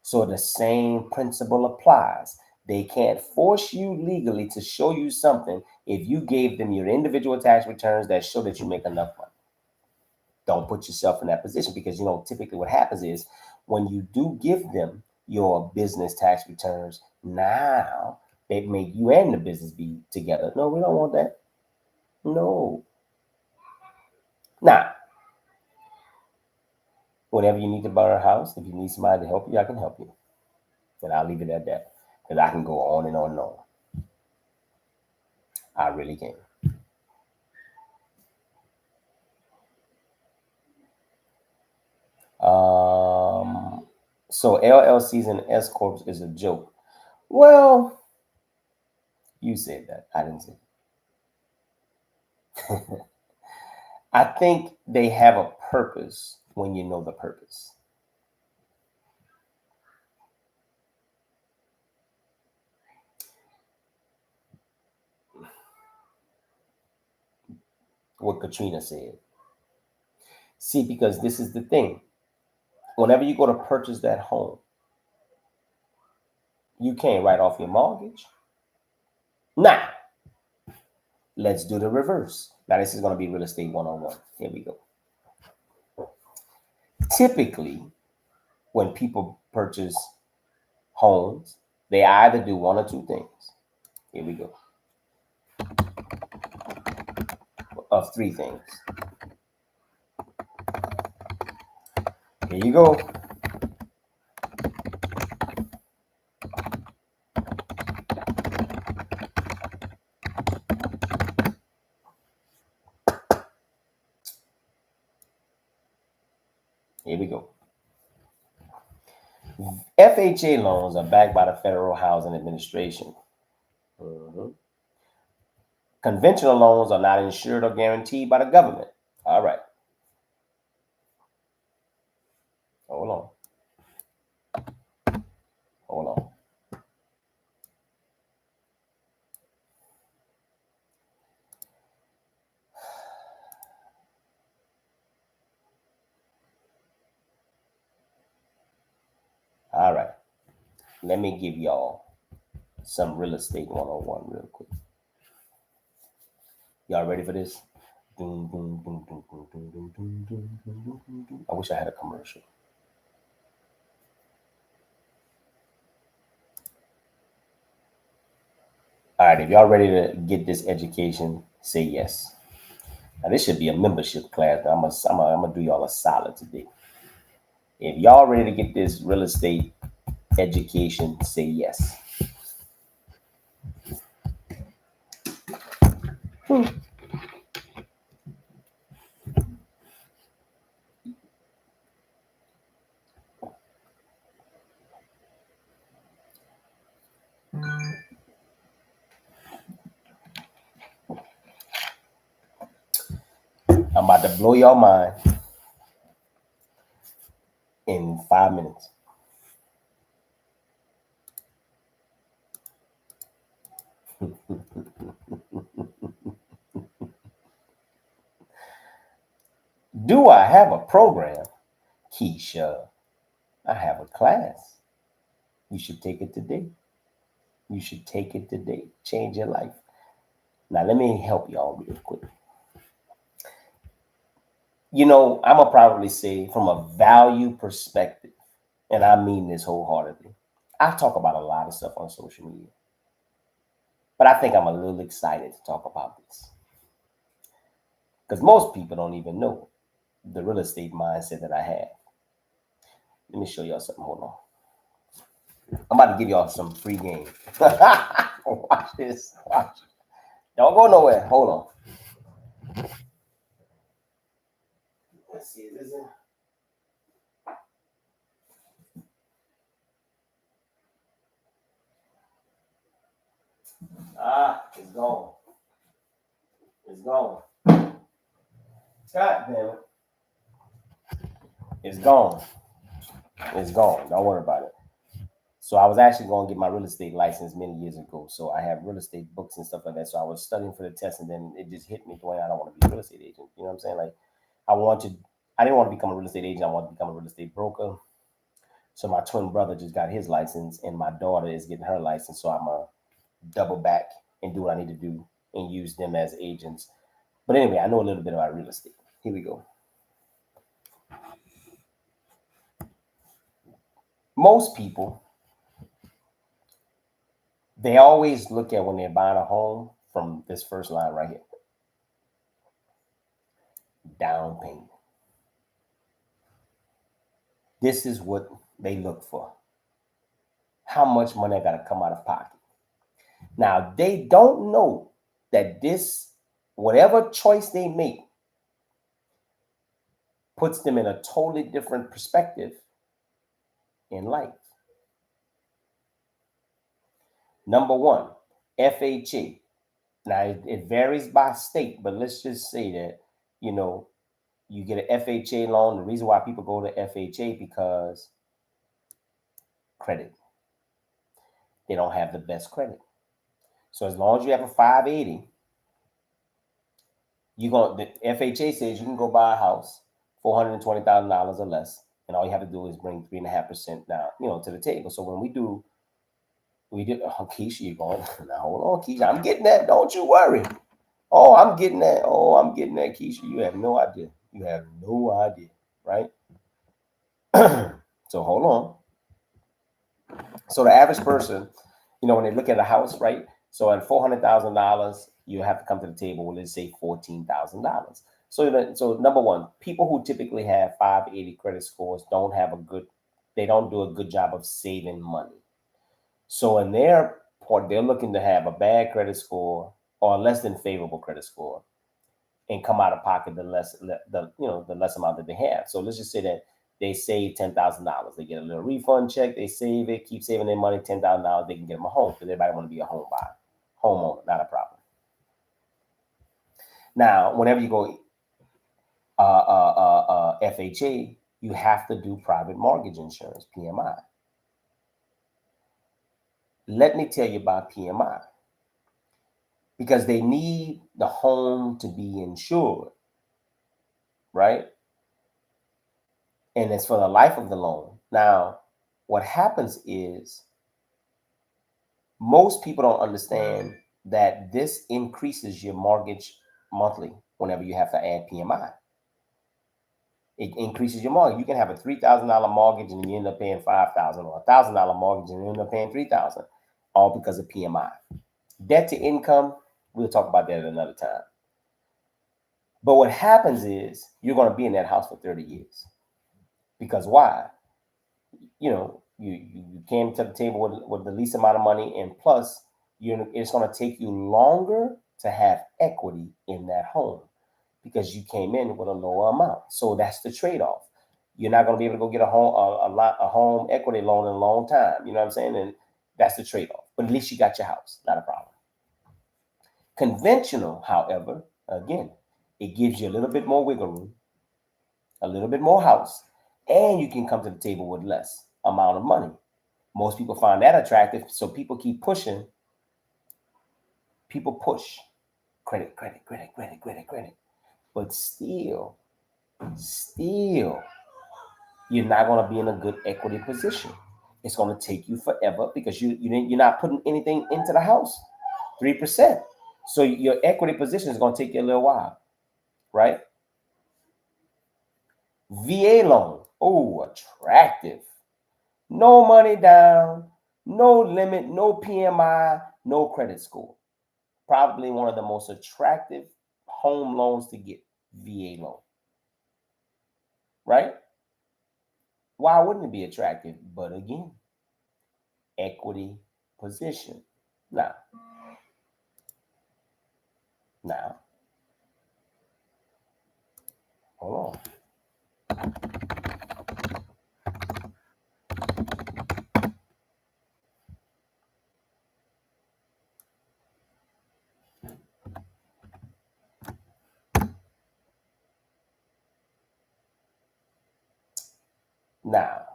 So the same principle applies. They can't force you legally to show you something if you gave them your individual tax returns that show that you make enough money. Don't put yourself in that position because, typically what happens is when you do give them your business tax returns, now they make you and the business be together. No, we don't want that. No. Now, whenever you need to buy a house, if you need somebody to help you, I can help you. And I'll leave it at that. Because I can go on and on and on. I really can. So LLCs and S Corps is a joke. Well, you said that. I didn't say it. I think they have a purpose when you know the purpose. What Katrina said. See, because this is the thing. Whenever you go to purchase that home, you can't write off your mortgage. Now, let's do the reverse. Now, this is going to be real estate 101. Here we go. Typically, when people purchase homes, they either do one or two things. Here we go. Of three things. Here you go. Here we go. FHA loans are backed by the Federal Housing Administration. Conventional loans are not insured or guaranteed by the government. All right. Hold on. Hold on. All right. Let me give y'all some real estate 101 real quick. Y'all ready for this? I wish I had a commercial. All right, if y'all ready to get this education, say yes. Now this should be a membership class. I'm gonna do y'all a solid today. If y'all ready to get this real estate education, say yes. I'm about to blow your mind. in 5 minutes. Do I have a program? Keisha, I have a class. You should take it today. You should take it today. Change your life. Now, let me help y'all real quick. I'm going to probably say from a value perspective, and I mean this wholeheartedly, I talk about a lot of stuff on social media, but I think I'm a little excited to talk about this because most people don't even know the real estate mindset that I have. Let me show y'all something. Hold on. I'm about to give y'all some free game. Watch this. Watch. Don't go nowhere. Hold on. Let's see. Is it? It's gone. It's gone. God damn it. It's gone. It's gone. Don't worry about it. So I was actually going to get my real estate license many years ago. So I have real estate books and stuff like that. So I was studying for the test, and then it just hit me the way I don't want to be a real estate agent. You know what I'm saying? Like I didn't want to become a real estate agent. I wanted to become a real estate broker. So my twin brother just got his license, and my daughter is getting her license. So I'm a double back and do what I need to do and use them as agents. But anyway, I know a little bit about real estate. Here we go. Most people, they always look at when they're buying a home from this first line right here. Down payment. This is what they look for. How much money I got to come out of pocket. Now, they don't know that this, whatever choice they make, puts them in a totally different perspective in life. Number one, FHA. Now, it varies by state, but let's just say that, you get an FHA loan. The reason why people go to FHA because credit. They don't have the best credit. So as long as you have a 580, the FHA says you can go buy a house, $420,000 or less, and all you have to do is bring 3.5% down, to the table. So when we did. Oh, Keisha, you're going now. Hold on, Keisha. I'm getting that. Don't you worry. Oh, I'm getting that. Oh, I'm getting that, Keisha. You have no idea. You have no idea, right? So hold on. So the average person, when they look at a house, right? So at $400,000, you have to come to the table with, let's say, $14,000. So number one, people who typically have 580 credit scores they don't do a good job of saving money. So in their part, they're looking to have a bad credit score or a less than favorable credit score and come out of pocket the less amount that they have. So let's just say that they save $10,000. They get a little refund check. They save it, keep saving their money. $10,000, they can get them a home because everybody want to be a homeowner, not a problem. Now, whenever you go FHA, you have to do private mortgage insurance, PMI. Let me tell you about PMI. Because they need the home to be insured, right? And it's for the life of the loan. Now, what happens is most people don't understand that this increases your mortgage monthly whenever you have to add PMI. It increases your mortgage. You can have a $3,000 mortgage and you end up paying $5,000, or a $1,000 mortgage and you end up paying $3,000, all because of PMI. Debt to income, we'll talk about that at another time. But what happens is you're going to be in that house for 30 years. Because why? You came to the table with the least amount of money, and plus, it's going to take you longer to have equity in that home because you came in with a lower amount. So that's the trade-off. You're not going to be able to go get a home equity loan in a long time. You know what I'm saying? And that's the trade-off. But at least you got your house. Not a problem. Conventional, however, again, it gives you a little bit more wiggle room, a little bit more house, and you can come to the table with less amount of money. Most people find that attractive, so people keep pushing. People push credit, credit, credit, credit, credit, credit. But still, you're not going to be in a good equity position. It's going to take you forever because you're not putting anything into the house. 3%. So your equity position is going to take you a little while, right? VA loan. Oh, attractive. No money down, no limit, no PMI, no credit score. Probably one of the most attractive home loans to get, VA loan. Right? Why wouldn't it be attractive? But again, equity position. Now, hold on. Now,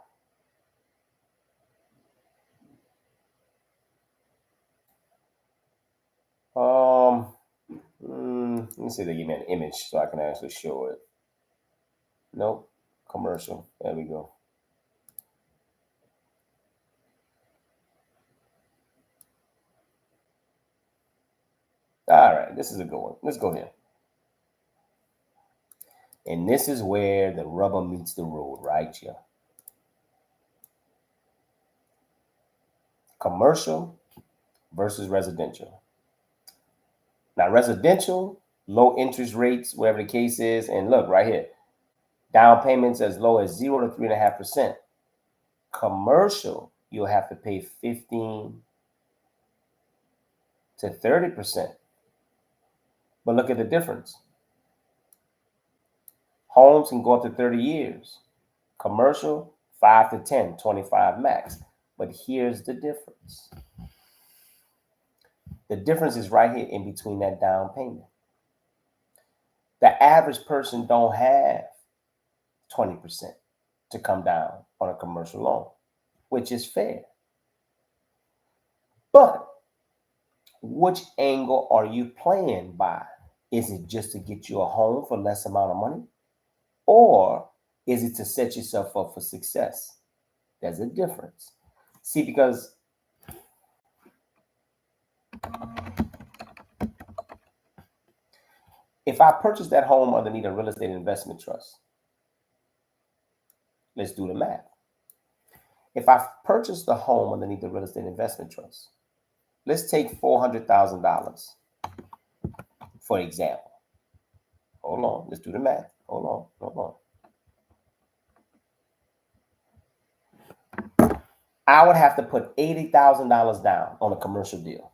let me see if they give me an image so I can actually show it. Nope, commercial. There we go. All right, this is a good one. Let's go here. And this is where the rubber meets the road, right here. Commercial versus residential. Now, residential, low interest rates, whatever the case is, and look right here, down payments as low as 0 to 3.5%. Commercial, you'll have to pay 15 to 30%. But look at the difference. Homes can go up to 30 years. Commercial, 5 to 10, 25 max. But here's the difference. The difference is right here in between that down payment. The average person don't have 20% to come down on a commercial loan, which is fair. But which angle are you playing by? Is it just to get you a home for less amount of money? Or is it to set yourself up for success? There's a difference. See, because if I purchase that home underneath a real estate investment trust, let's do the math. If I purchase the home underneath the real estate investment trust, let's take $400,000 for example. Hold on, let's do the math. Hold on. I would have to put $80,000 down on a commercial deal.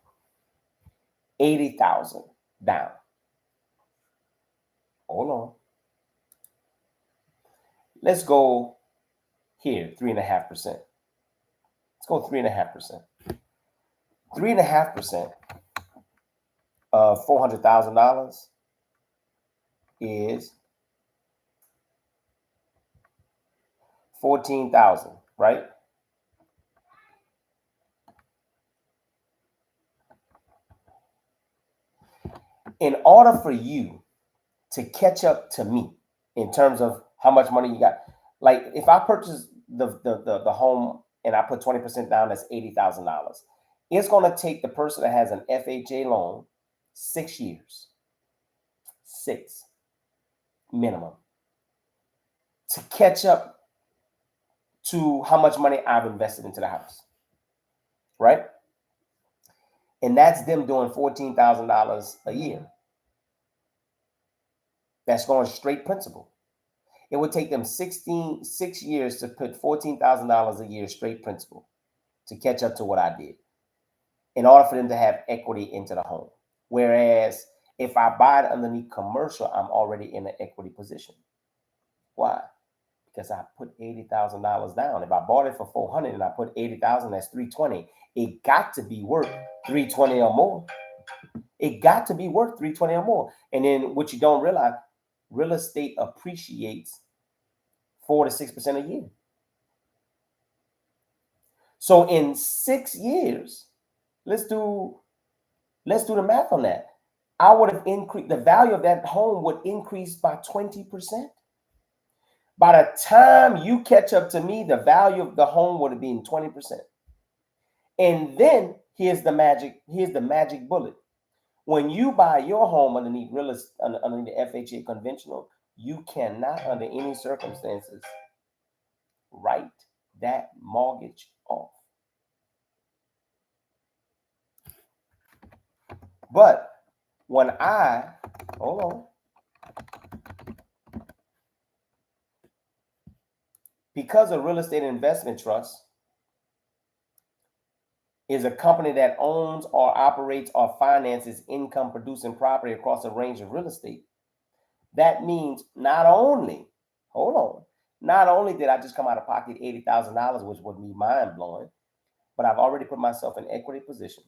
$80,000 down. Hold on. Let's go here, 3.5%. Let's go 3.5%. 3.5% of $400,000 is $14,000, right? In order for you to catch up to me in terms of how much money you got, like if I purchase the home and I put 20% down, that's $80,000. It's going to take the person that has an FHA loan 6 years, 6 minimum, to catch up to how much money I've invested into the house, right? And that's them doing $14,000 a year. That's going straight principal. It would take them 6 years to put $14,000 a year straight principal to catch up to what I did in order for them to have equity into the home. Whereas if I buy it underneath commercial, I'm already in an equity position. Why? Because I put $80,000 down. If I bought it for $400,000 and I put $80,000, that's $320,000. It got to be worth $320,000 or more. It got to be worth $320,000 or more. And then what you don't realize, real estate appreciates 4 to 6% a year. So in 6 years, let's do the math on that. I would have increased the value of that home would increase by 20%. By the time you catch up to me, the value of the home would have been 20%. And then here's the magic bullet. When you buy your home underneath underneath the FHA conventional, you cannot under any circumstances write that mortgage off. But when because a real estate investment trust is a company that owns or operates or finances income producing property across a range of real estate, that means not only did I just come out of pocket $80,000, which would be mind blowing, but I've already put myself in equity position.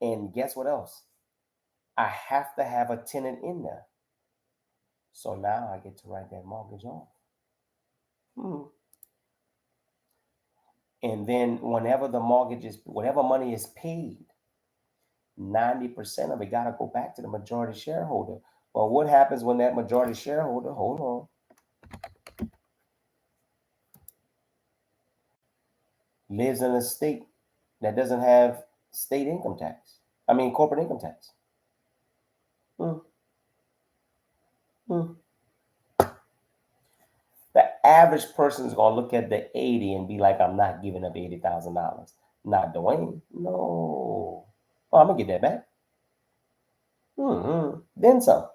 And guess what else? I have to have a tenant in there. So now I get to write that mortgage off. And then whatever money is paid, 90% of it got to go back to the majority shareholder. Well, what happens when that majority shareholder, lives in a state that doesn't have corporate income tax? The average person is going to look at the 80 and be like, I'm not giving up $80,000. Not Dwayne. No. Oh, I'm going to get that back. Then some.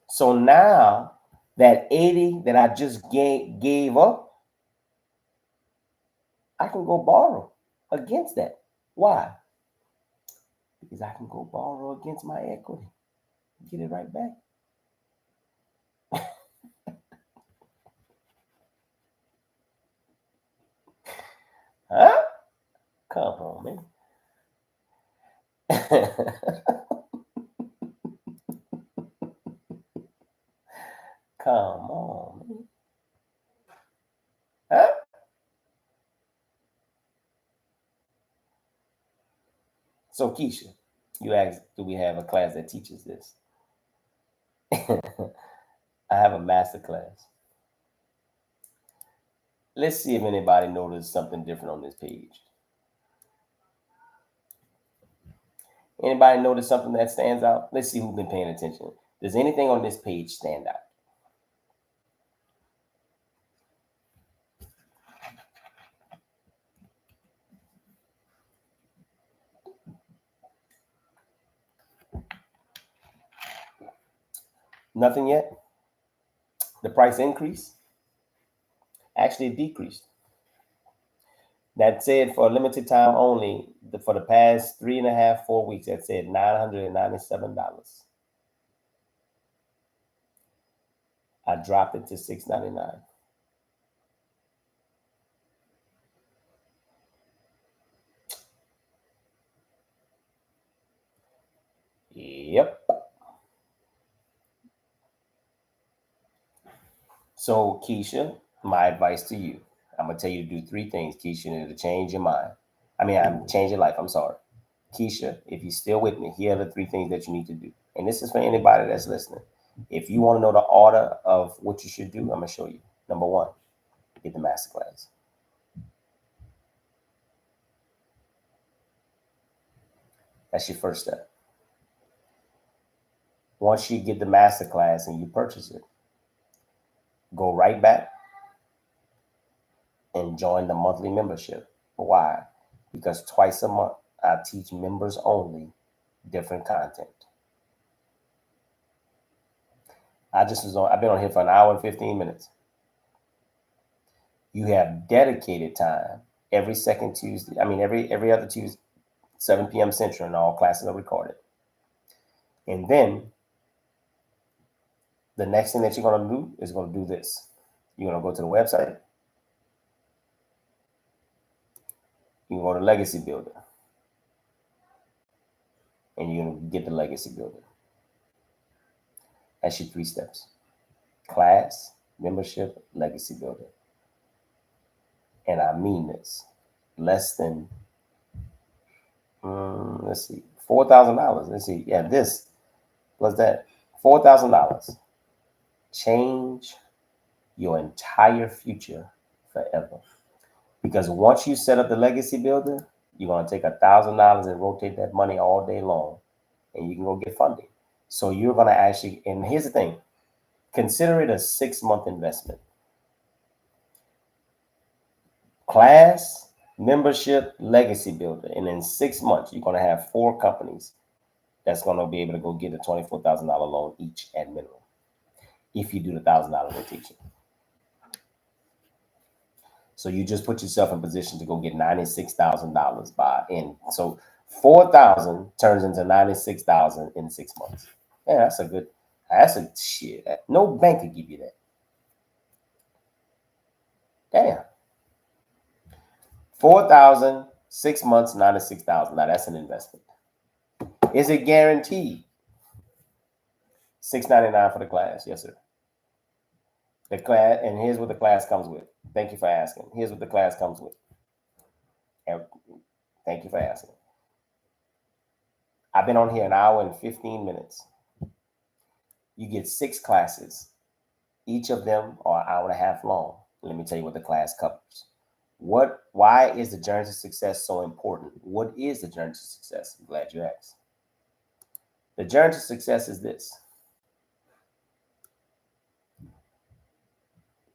So now that 80 that I just gave up, I can go borrow against that. Why? Because I can go borrow against my equity. Get it right back. Huh? Come on, man. Come on, man. Huh? So, Keisha, you asked, do we have a class that teaches this? I have a masterclass. Let's see if anybody noticed something different on this page. Anybody notice something that stands out? Let's see who's been paying attention. Does anything on this page stand out? Nothing yet? The price increase? Actually, it decreased. That said, for a limited time only, for the past 3.5, 4 weeks, that said $997. I dropped it to $699. Yep. So, Keisha, my advice to you, I'm going to tell you to do 3 things, Keisha, to change your mind. Change your life. I'm sorry. Keisha, if you're still with me, here are the 3 things that you need to do. And this is for anybody that's listening. If you want to know the order of what you should do, I'm going to show you. Number 1, get the masterclass. That's your first step. Once you get the masterclass and you purchase it, go right back and join the monthly membership. Why? Because twice a month, I teach members only different content. I've been on here for an hour and 15 minutes. You have dedicated time every second Tuesday. Every other Tuesday, 7 p.m. Central, and all classes are recorded. And then the next thing that you're going to do is going to do this. You're going to go to the website. You can go to Legacy Builder. And you're going to get the Legacy Builder. That's your 3 steps. Class, membership legacy builder. And I mean this. Less than, let's see, $4,000. Let's see. Yeah, this plus that. $4,000. Change your entire future forever. Because once you set up the legacy builder, you're going to take $1,000 and rotate that money all day long, and you can go get funding. So you're going to actually, and here's the thing, consider it a 6-month investment. Class, membership, legacy builder. And in 6 months, you're going to have 4 companies that's going to be able to go get a $24,000 loan each at minimum if you do the $1,000 rotation. So you just put yourself in position to go get $96,000 by in. So 4,000 turns into 96,000 in 6 months. Yeah, that's a shit. No bank could give you that. Damn. 4,000, 6 months, 96,000. Now that's an investment. Is it guaranteed? $699 for the class. Yes, sir. The class, and here's what the class comes with. Thank you for asking. Here's what the class comes with. And thank you for asking. I've been on here an hour and 15 minutes. You get 6 classes. Each of them are an hour and a half long. Let me tell you what the class covers. Why is the journey to success so important? What is the journey to success? I'm glad you asked. The journey to success is this.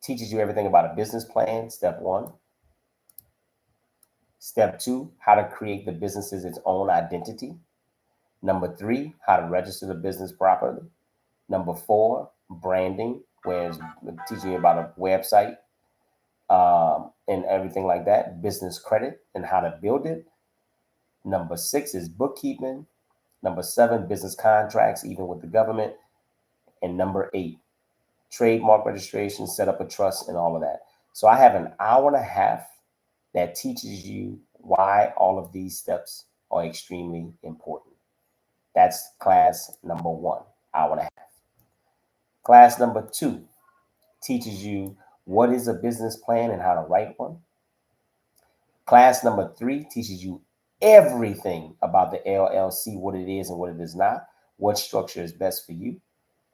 Teaches you everything about a business plan, step 1. Step 2, how to create the business's its own identity. Number 3, how to register the business properly. Number 4, branding, where it's teaching you about a website and everything like that. Business credit and how to build it. Number 6 is bookkeeping. Number 7, business contracts, even with the government. And number 8, trademark registration, set up a trust, and all of that. So I have an hour and a half that teaches you why all of these steps are extremely important. That's class number 1, hour and a half. Class number 2 teaches you what is a business plan and how to write one. Class number 3 teaches you everything about the LLC, what it is and what it is not, what structure is best for you.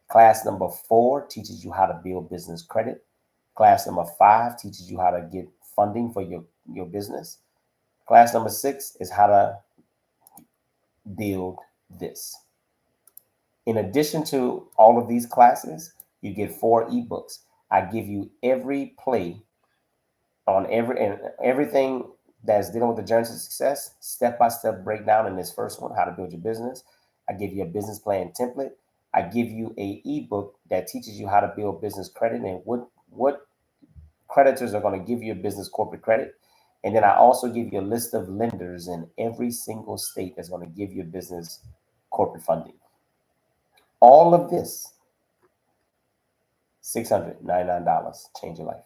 Class number 4 teaches you how to build business credit. Class number 5 teaches you how to get funding for your business. Class number 6 is how to build this. In addition to all of these classes, you get 4 ebooks. I give you every play on everything that's dealing with the journey to success, step-by-step breakdown in this first one, how to build your business. I give you a business plan template. I give you a ebook that teaches you how to build business credit and what creditors are going to give you a business corporate credit. And then I also give you a list of lenders in every single state that's going to give you business corporate funding. All of this, $699, change your life.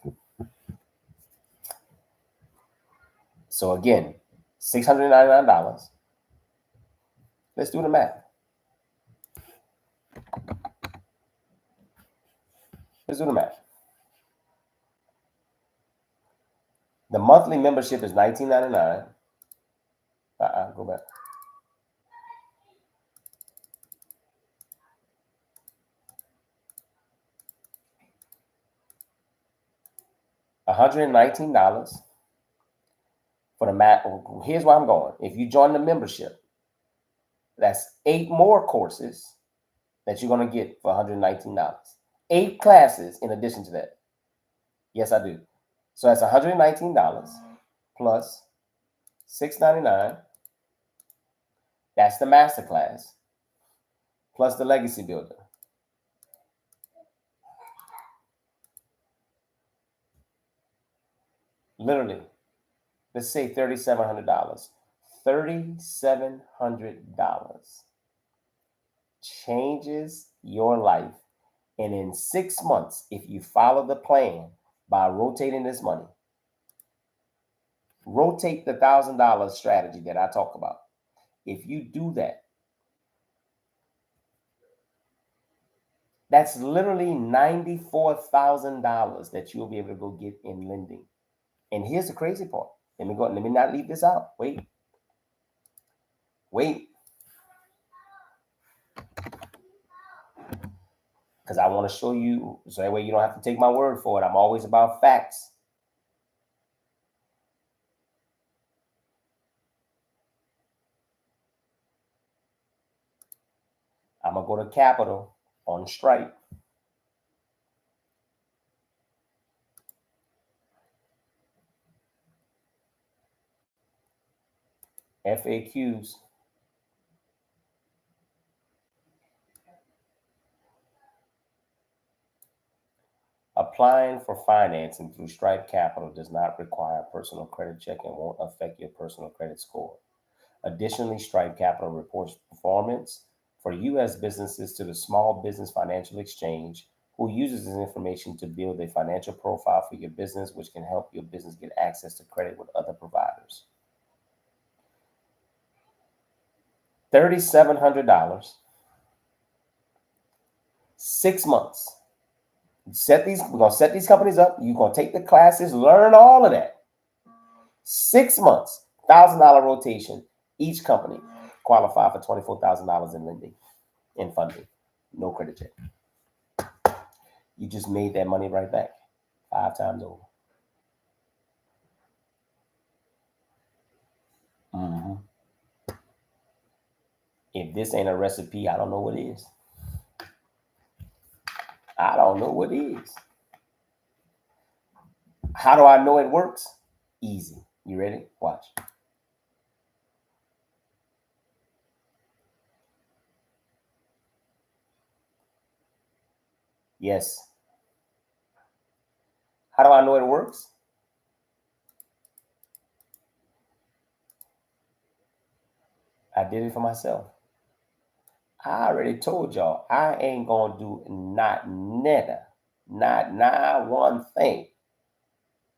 So again, $699. Let's do the math. Let's do the math. The monthly membership is $19.99. Go back. $119 for the math. Here's where I'm going. If you join the membership, that's 8 more courses that you're going to get for $119. 8 classes in addition to that. Yes, I do. So that's $119 plus $699. That's the Masterclass plus the Legacy Builder. Literally, let's say $3,700. $3,700 changes your life. And in 6 months, if you follow the plan by rotating this money, rotate the $1,000 strategy that I talk about. If you do that, That's literally $94,000 that you'll be able to go get in lending. And here's the crazy part. Let me not leave this out. Wait. Because I want to show you so that way you don't have to take my word for it. I'm always about facts. I'm going to go to Capital on Stripe. FAQs. Applying for financing through Stripe Capital does not require a personal credit check and won't affect your personal credit score. Additionally, Stripe Capital reports performance for U.S. businesses to the Small Business Financial Exchange, who uses this information to build a financial profile for your business, which can help your business get access to credit with other providers. $3,700, 6 months. We're gonna set these companies up. You're gonna take the classes, learn all of that. 6 months, $1,000 rotation. Each company qualify for $24,000 in lending and funding. No credit check. You just made that money right back 5 times over. Mm-hmm. If this ain't a recipe, I don't know what is. I don't know what is. How do I know it works? Easy. You ready? Watch. Yes. How do I know it works? I did it for myself. I already told y'all I ain't gonna do not one thing.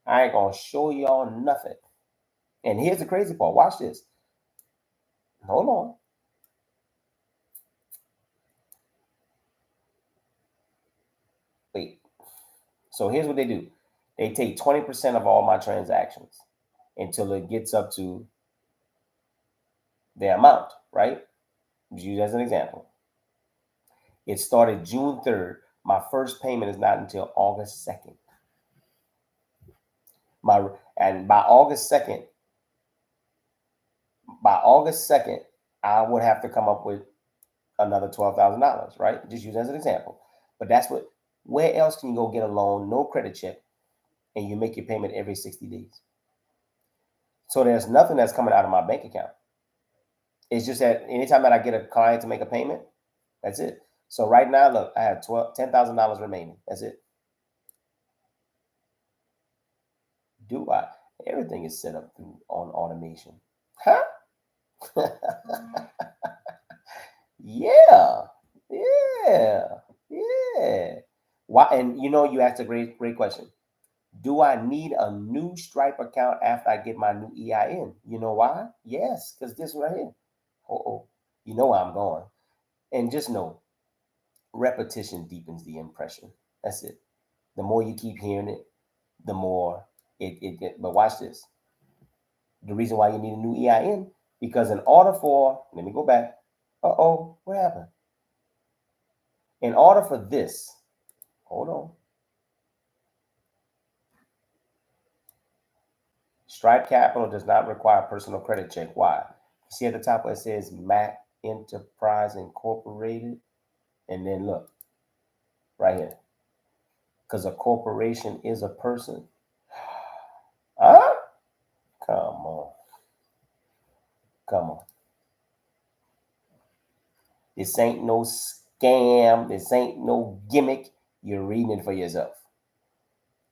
I ain't gonna show y'all nothing. And here's the crazy part. Watch this. Hold on. Wait. So here's what they do. They take 20% of all my transactions until it gets up to the amount, right? Just use as an example. It started June 3rd. My first payment is not until August 2nd. And by August 2nd, I would have to come up with another $12,000, right? Just use as an example. But where else can you go get a loan, no credit check, and you make your payment every 60 days? So there's nothing that's coming out of my bank account. It's just that anytime that I get a client to make a payment, that's it. So right now, look, I have $10,000 remaining. That's it. Do I? Everything is set up on automation. Huh? Yeah. Why? And you asked a great question. Do I need a new Stripe account after I get my new EIN? You know why? Yes, because this right here. Oh, you know where I'm going. And just know, repetition deepens the impression. That's it. The more you keep hearing it, the more it. But watch this. The reason why you need a new EIN, because in order for, let me go back. What happened? In order for this, hold on. Stripe Capital does not require personal credit check. Why? You see at the top where it says Mac Enterprise Incorporated? And then look, right here. Because a corporation is a person. Huh? Come on. This ain't no scam. This ain't no gimmick. You're reading it for yourself.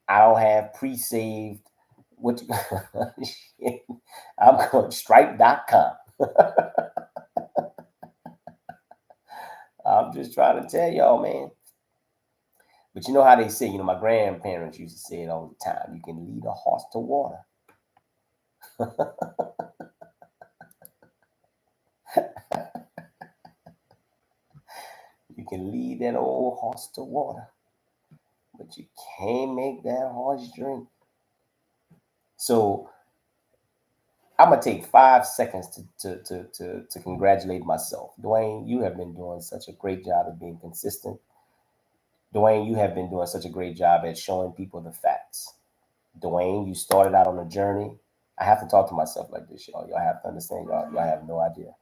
I don't have pre-saved. I'm going stripe.com. I'm just trying to tell y'all, man. But you know how they say, my grandparents used to say it all the time. You can lead a horse to water. You can lead that old horse to water, but you can't make that horse drink. So I'm gonna take 5 seconds to congratulate myself. Dwayne, you have been doing such a great job of being consistent. Dwayne, you have been doing such a great job at showing people the facts. Dwayne, you started out on a journey. I have to talk to myself like this, y'all. Y'all have to understand, y'all have no idea.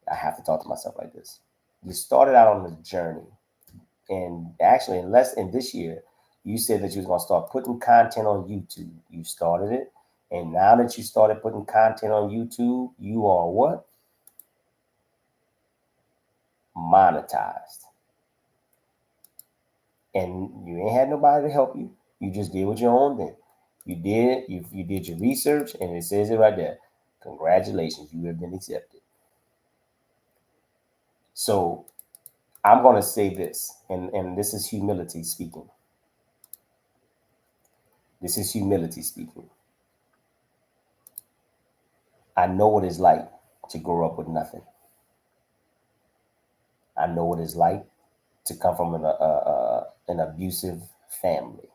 I have to talk to myself like this. You started out on a journey, and actually, in this year, you said that you was gonna start putting content on YouTube. You started it, and now that you started putting content on YouTube, you are what? Monetized. And you ain't had nobody to help you. You just did what your own thing. You did your research, and it says it right there. Congratulations, you have been accepted. So I'm gonna say this, and this is humility speaking. This is humility speaking. I know what it's like to grow up with nothing. I know what it's like to come from an abusive family.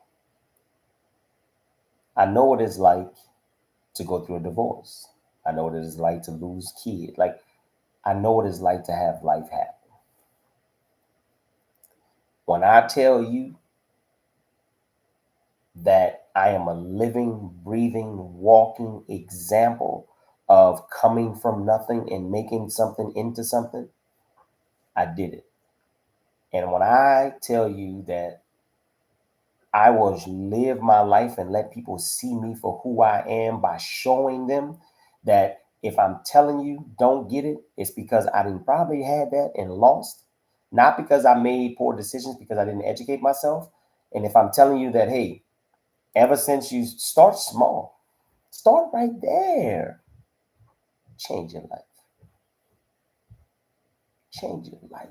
I know what it's like to go through a divorce. I know what it is like to lose kids. Like, I know what it's like to have life happen. When I tell you that I am a living, breathing, walking example of coming from nothing and making something into something, I did it. And when I tell you that I will live my life and let people see me for who I am by showing them that if I'm telling you don't get it, it's because I didn't probably had that and lost, not because I made poor decisions, because I didn't educate myself. And if I'm telling you that, hey, ever since you start small, start right there, change your life. Change your life.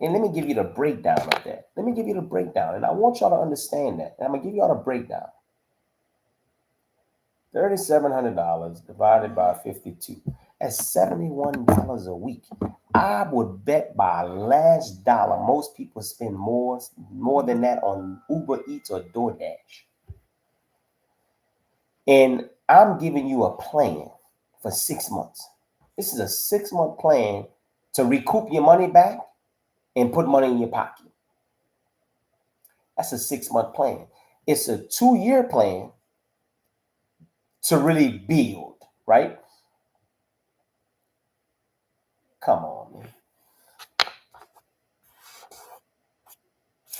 And let me give you the breakdown of that. Let me give you the breakdown. And I want y'all to understand that. And I'm going to give y'all the breakdown. $3,700 divided by 52. That's $71 a week. I would bet by last dollar, most people spend more than that on Uber Eats or DoorDash. And I'm giving you a plan for 6 months. This is a 6-month plan to recoup your money back and put money in your pocket. That's a 6-month plan. It's a 2-year plan to really build, right? Come on, man.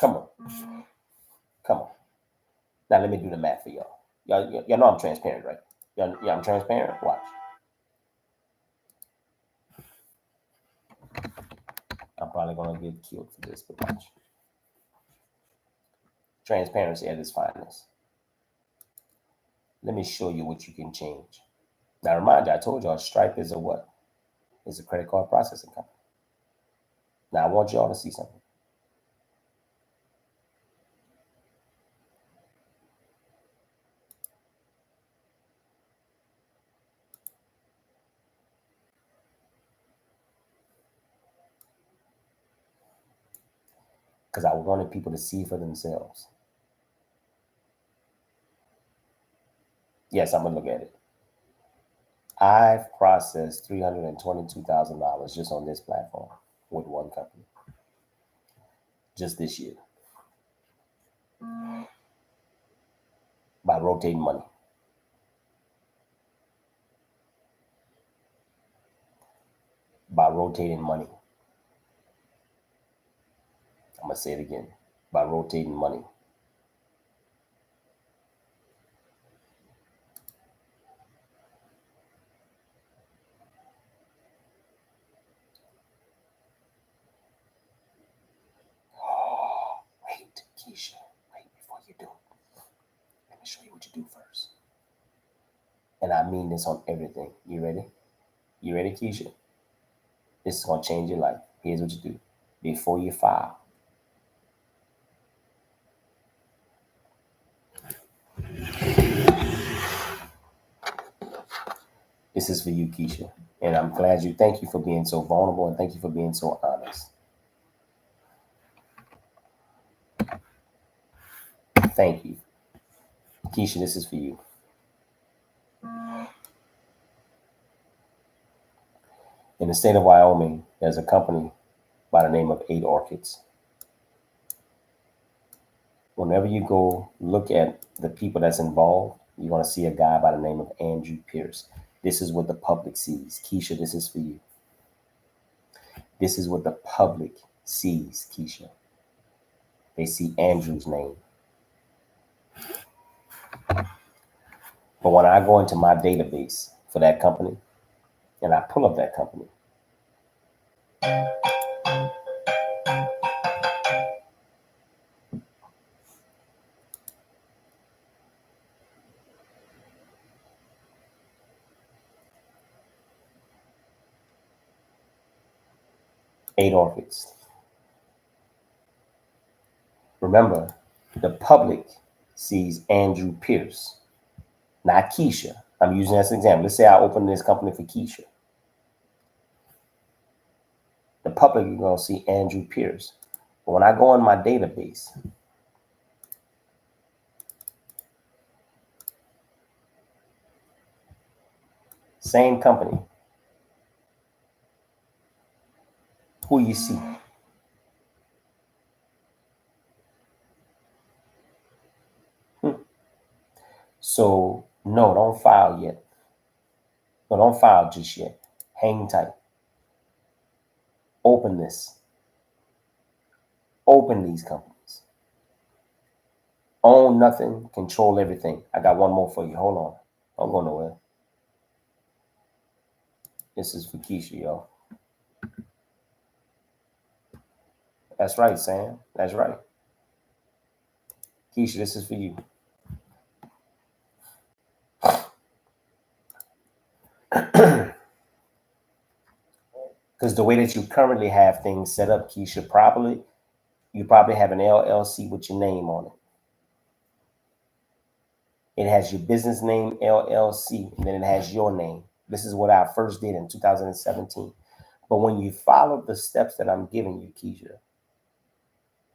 Come on. Come on. Now let me do the math for y'all. Y'all know I'm transparent, right? Yeah, I'm transparent. Watch. I'm probably gonna get killed for this, but watch. Transparency at its finest. Let me show you what you can change. Now remind you, I told y'all Stripe is a what? It's a credit card processing company. Now I want y'all to see something. Because I wanted people to see for themselves. Yes, I'm gonna look at it. I've processed $322,000 just on this platform with one company. Just this year. By rotating money. By rotating money. I'm gonna say it again. By rotating money. Oh, wait, Keisha. Wait before you do. Let me show you what you do first. And I mean this on everything. You ready? You ready, Keisha? This is gonna change your life. Here's what you do. Before you file, this is for you, Keisha. And I'm glad thank you for being so vulnerable and thank you for being so honest. Thank you. Keisha, this is for you. In the state of Wyoming, there's a company by the name of 8 Orchids. Whenever you go look at the people that's involved, you're going to see a guy by the name of Andrew Pierce. This is what the public sees. Keisha, this is for you. This is what the public sees, Keisha. They see Andrew's name. But when I go into my database for that company and I pull up that company, Eight Orchids. Remember, the public sees Andrew Pierce, not Keisha. I'm using that as an example. Let's say I open this company for Keisha. The public is going to see Andrew Pierce. But when I go in my database, same company, who you see? So, no, don't file yet. No, don't file just yet. Hang tight. Open this. Open these companies. Own nothing, control everything. I got one more for you. Hold on. Don't go nowhere. This is for Keisha, y'all. That's right, Sam. That's right. Keisha, this is for you. Because the way that you currently have things set up, Keisha, you probably have an LLC with your name on it. It has your business name, LLC, and then it has your name. This is what I first did in 2017. But when you follow the steps that I'm giving you, Keisha,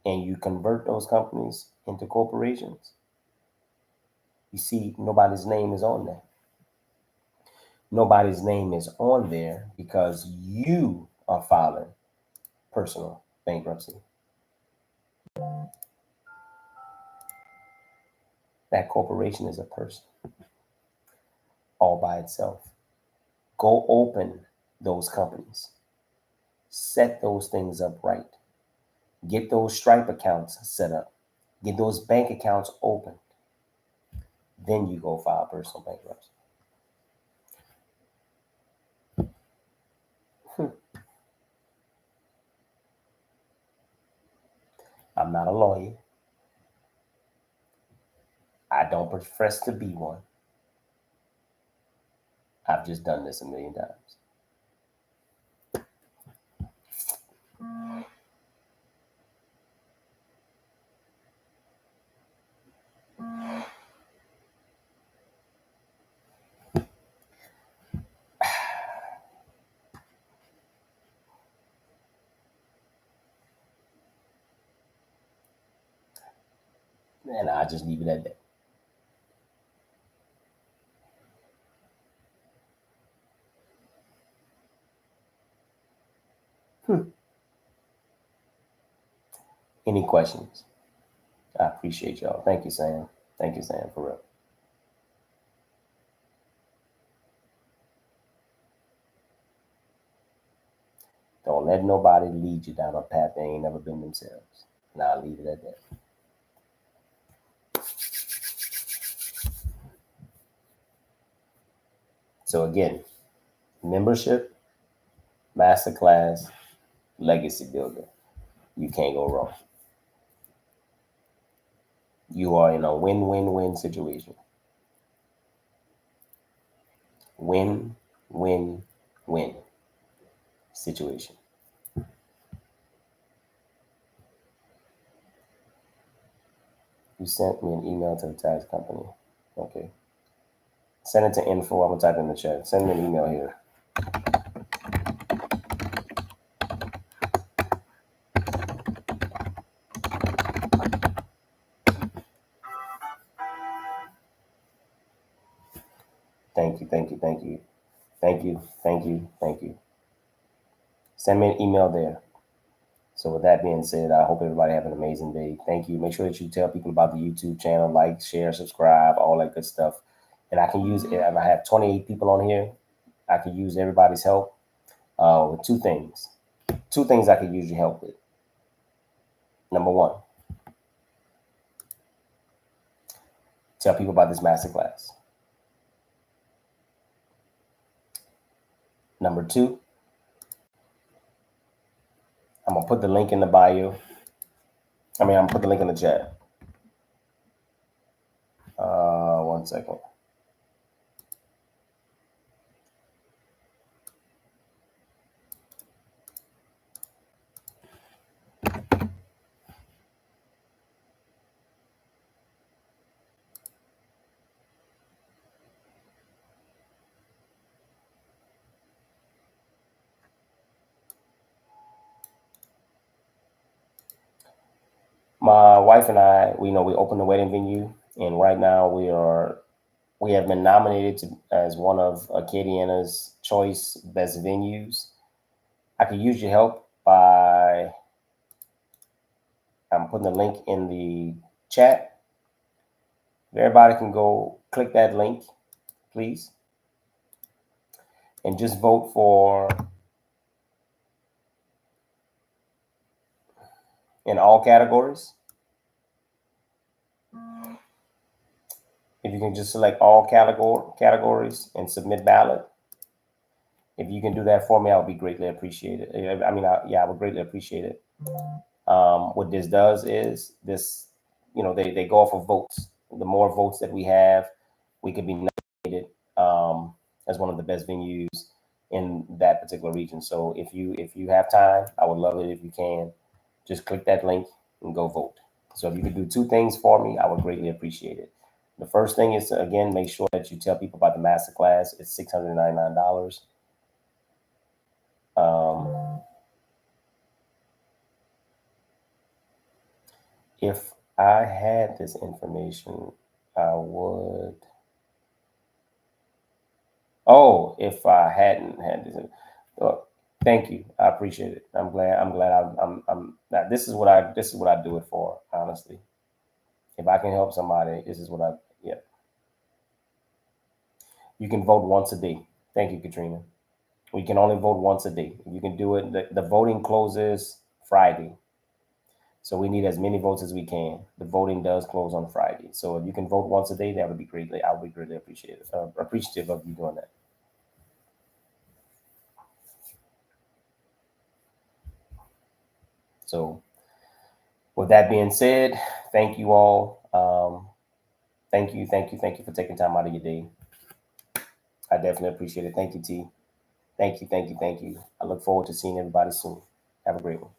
and you convert those companies into corporations, you see nobody's name is on there. Nobody's name is on there because you are filing personal bankruptcy. That corporation is a person all by itself. Go open those companies. Set those things up right. Get those Stripe accounts set up. Get those bank accounts opened. Then you go file personal bankruptcy. I'm not a lawyer. I don't profess to be one. I've just done this a million times. And I just leave it at that. Any questions? I appreciate y'all. Thank you, Sam. Thank you, Sam, for real. Don't let nobody lead you down a path they ain't never been themselves. And I'll leave it at that. So again, membership, Masterclass, legacy builder. You can't go wrong. You are in a win-win-win situation. Win-win-win situation. You sent me an email to the tax company. Okay. Send it to info. I'm going to type in the chat. Send me an email here. Thank you. Thank you. Thank you. Thank you. Thank you. Thank you. Send me an email there. So with that being said, I hope everybody have an amazing day. Thank you. Make sure that you tell people about the YouTube channel, like, share, subscribe, all that good stuff. And I can use it. If I have 28 people on here, I can use everybody's help with two things. Two things I could use your help with. Number one, tell people about this masterclass. Number two, I'm gonna put the link in the bio. I'm gonna put the link in the chat. 1 second. My wife and I, we opened the wedding venue, and right now we have been nominated as one of Acadiana's Choice Best Venues. I could use your help by I'm putting the link in the chat. Everybody can go click that link, please, and just vote for in all categories. If you can just select all categories and submit ballot. If you can do that for me, I would be greatly appreciated. I would greatly appreciate it. What this does is this, they go off of votes. The more votes that we have, we could be nominated as one of the best venues in that particular region. So if you have time, I would love it if you can just click that link and go vote. So if you could do two things for me, I would greatly appreciate it. The first thing is to, again, make sure that you tell people about the masterclass. It's $699. If I had this information, I would. Oh, if I hadn't had this, thank you. I appreciate it. I'm glad. I'm. Now, this is what I do it for. Honestly, if I can help somebody, this is what I. Yeah. You can vote once a day. Thank you, Katrina. We can only vote once a day. You can do it. The voting closes Friday. So we need as many votes as we can. The voting does close on Friday. So if you can vote once a day, that would be greatly. I would be greatly appreciative of you doing that. So with that being said, thank you all. Thank you for taking time out of your day. I definitely appreciate it. Thank you, T. Thank you. I look forward to seeing everybody soon. Have a great one.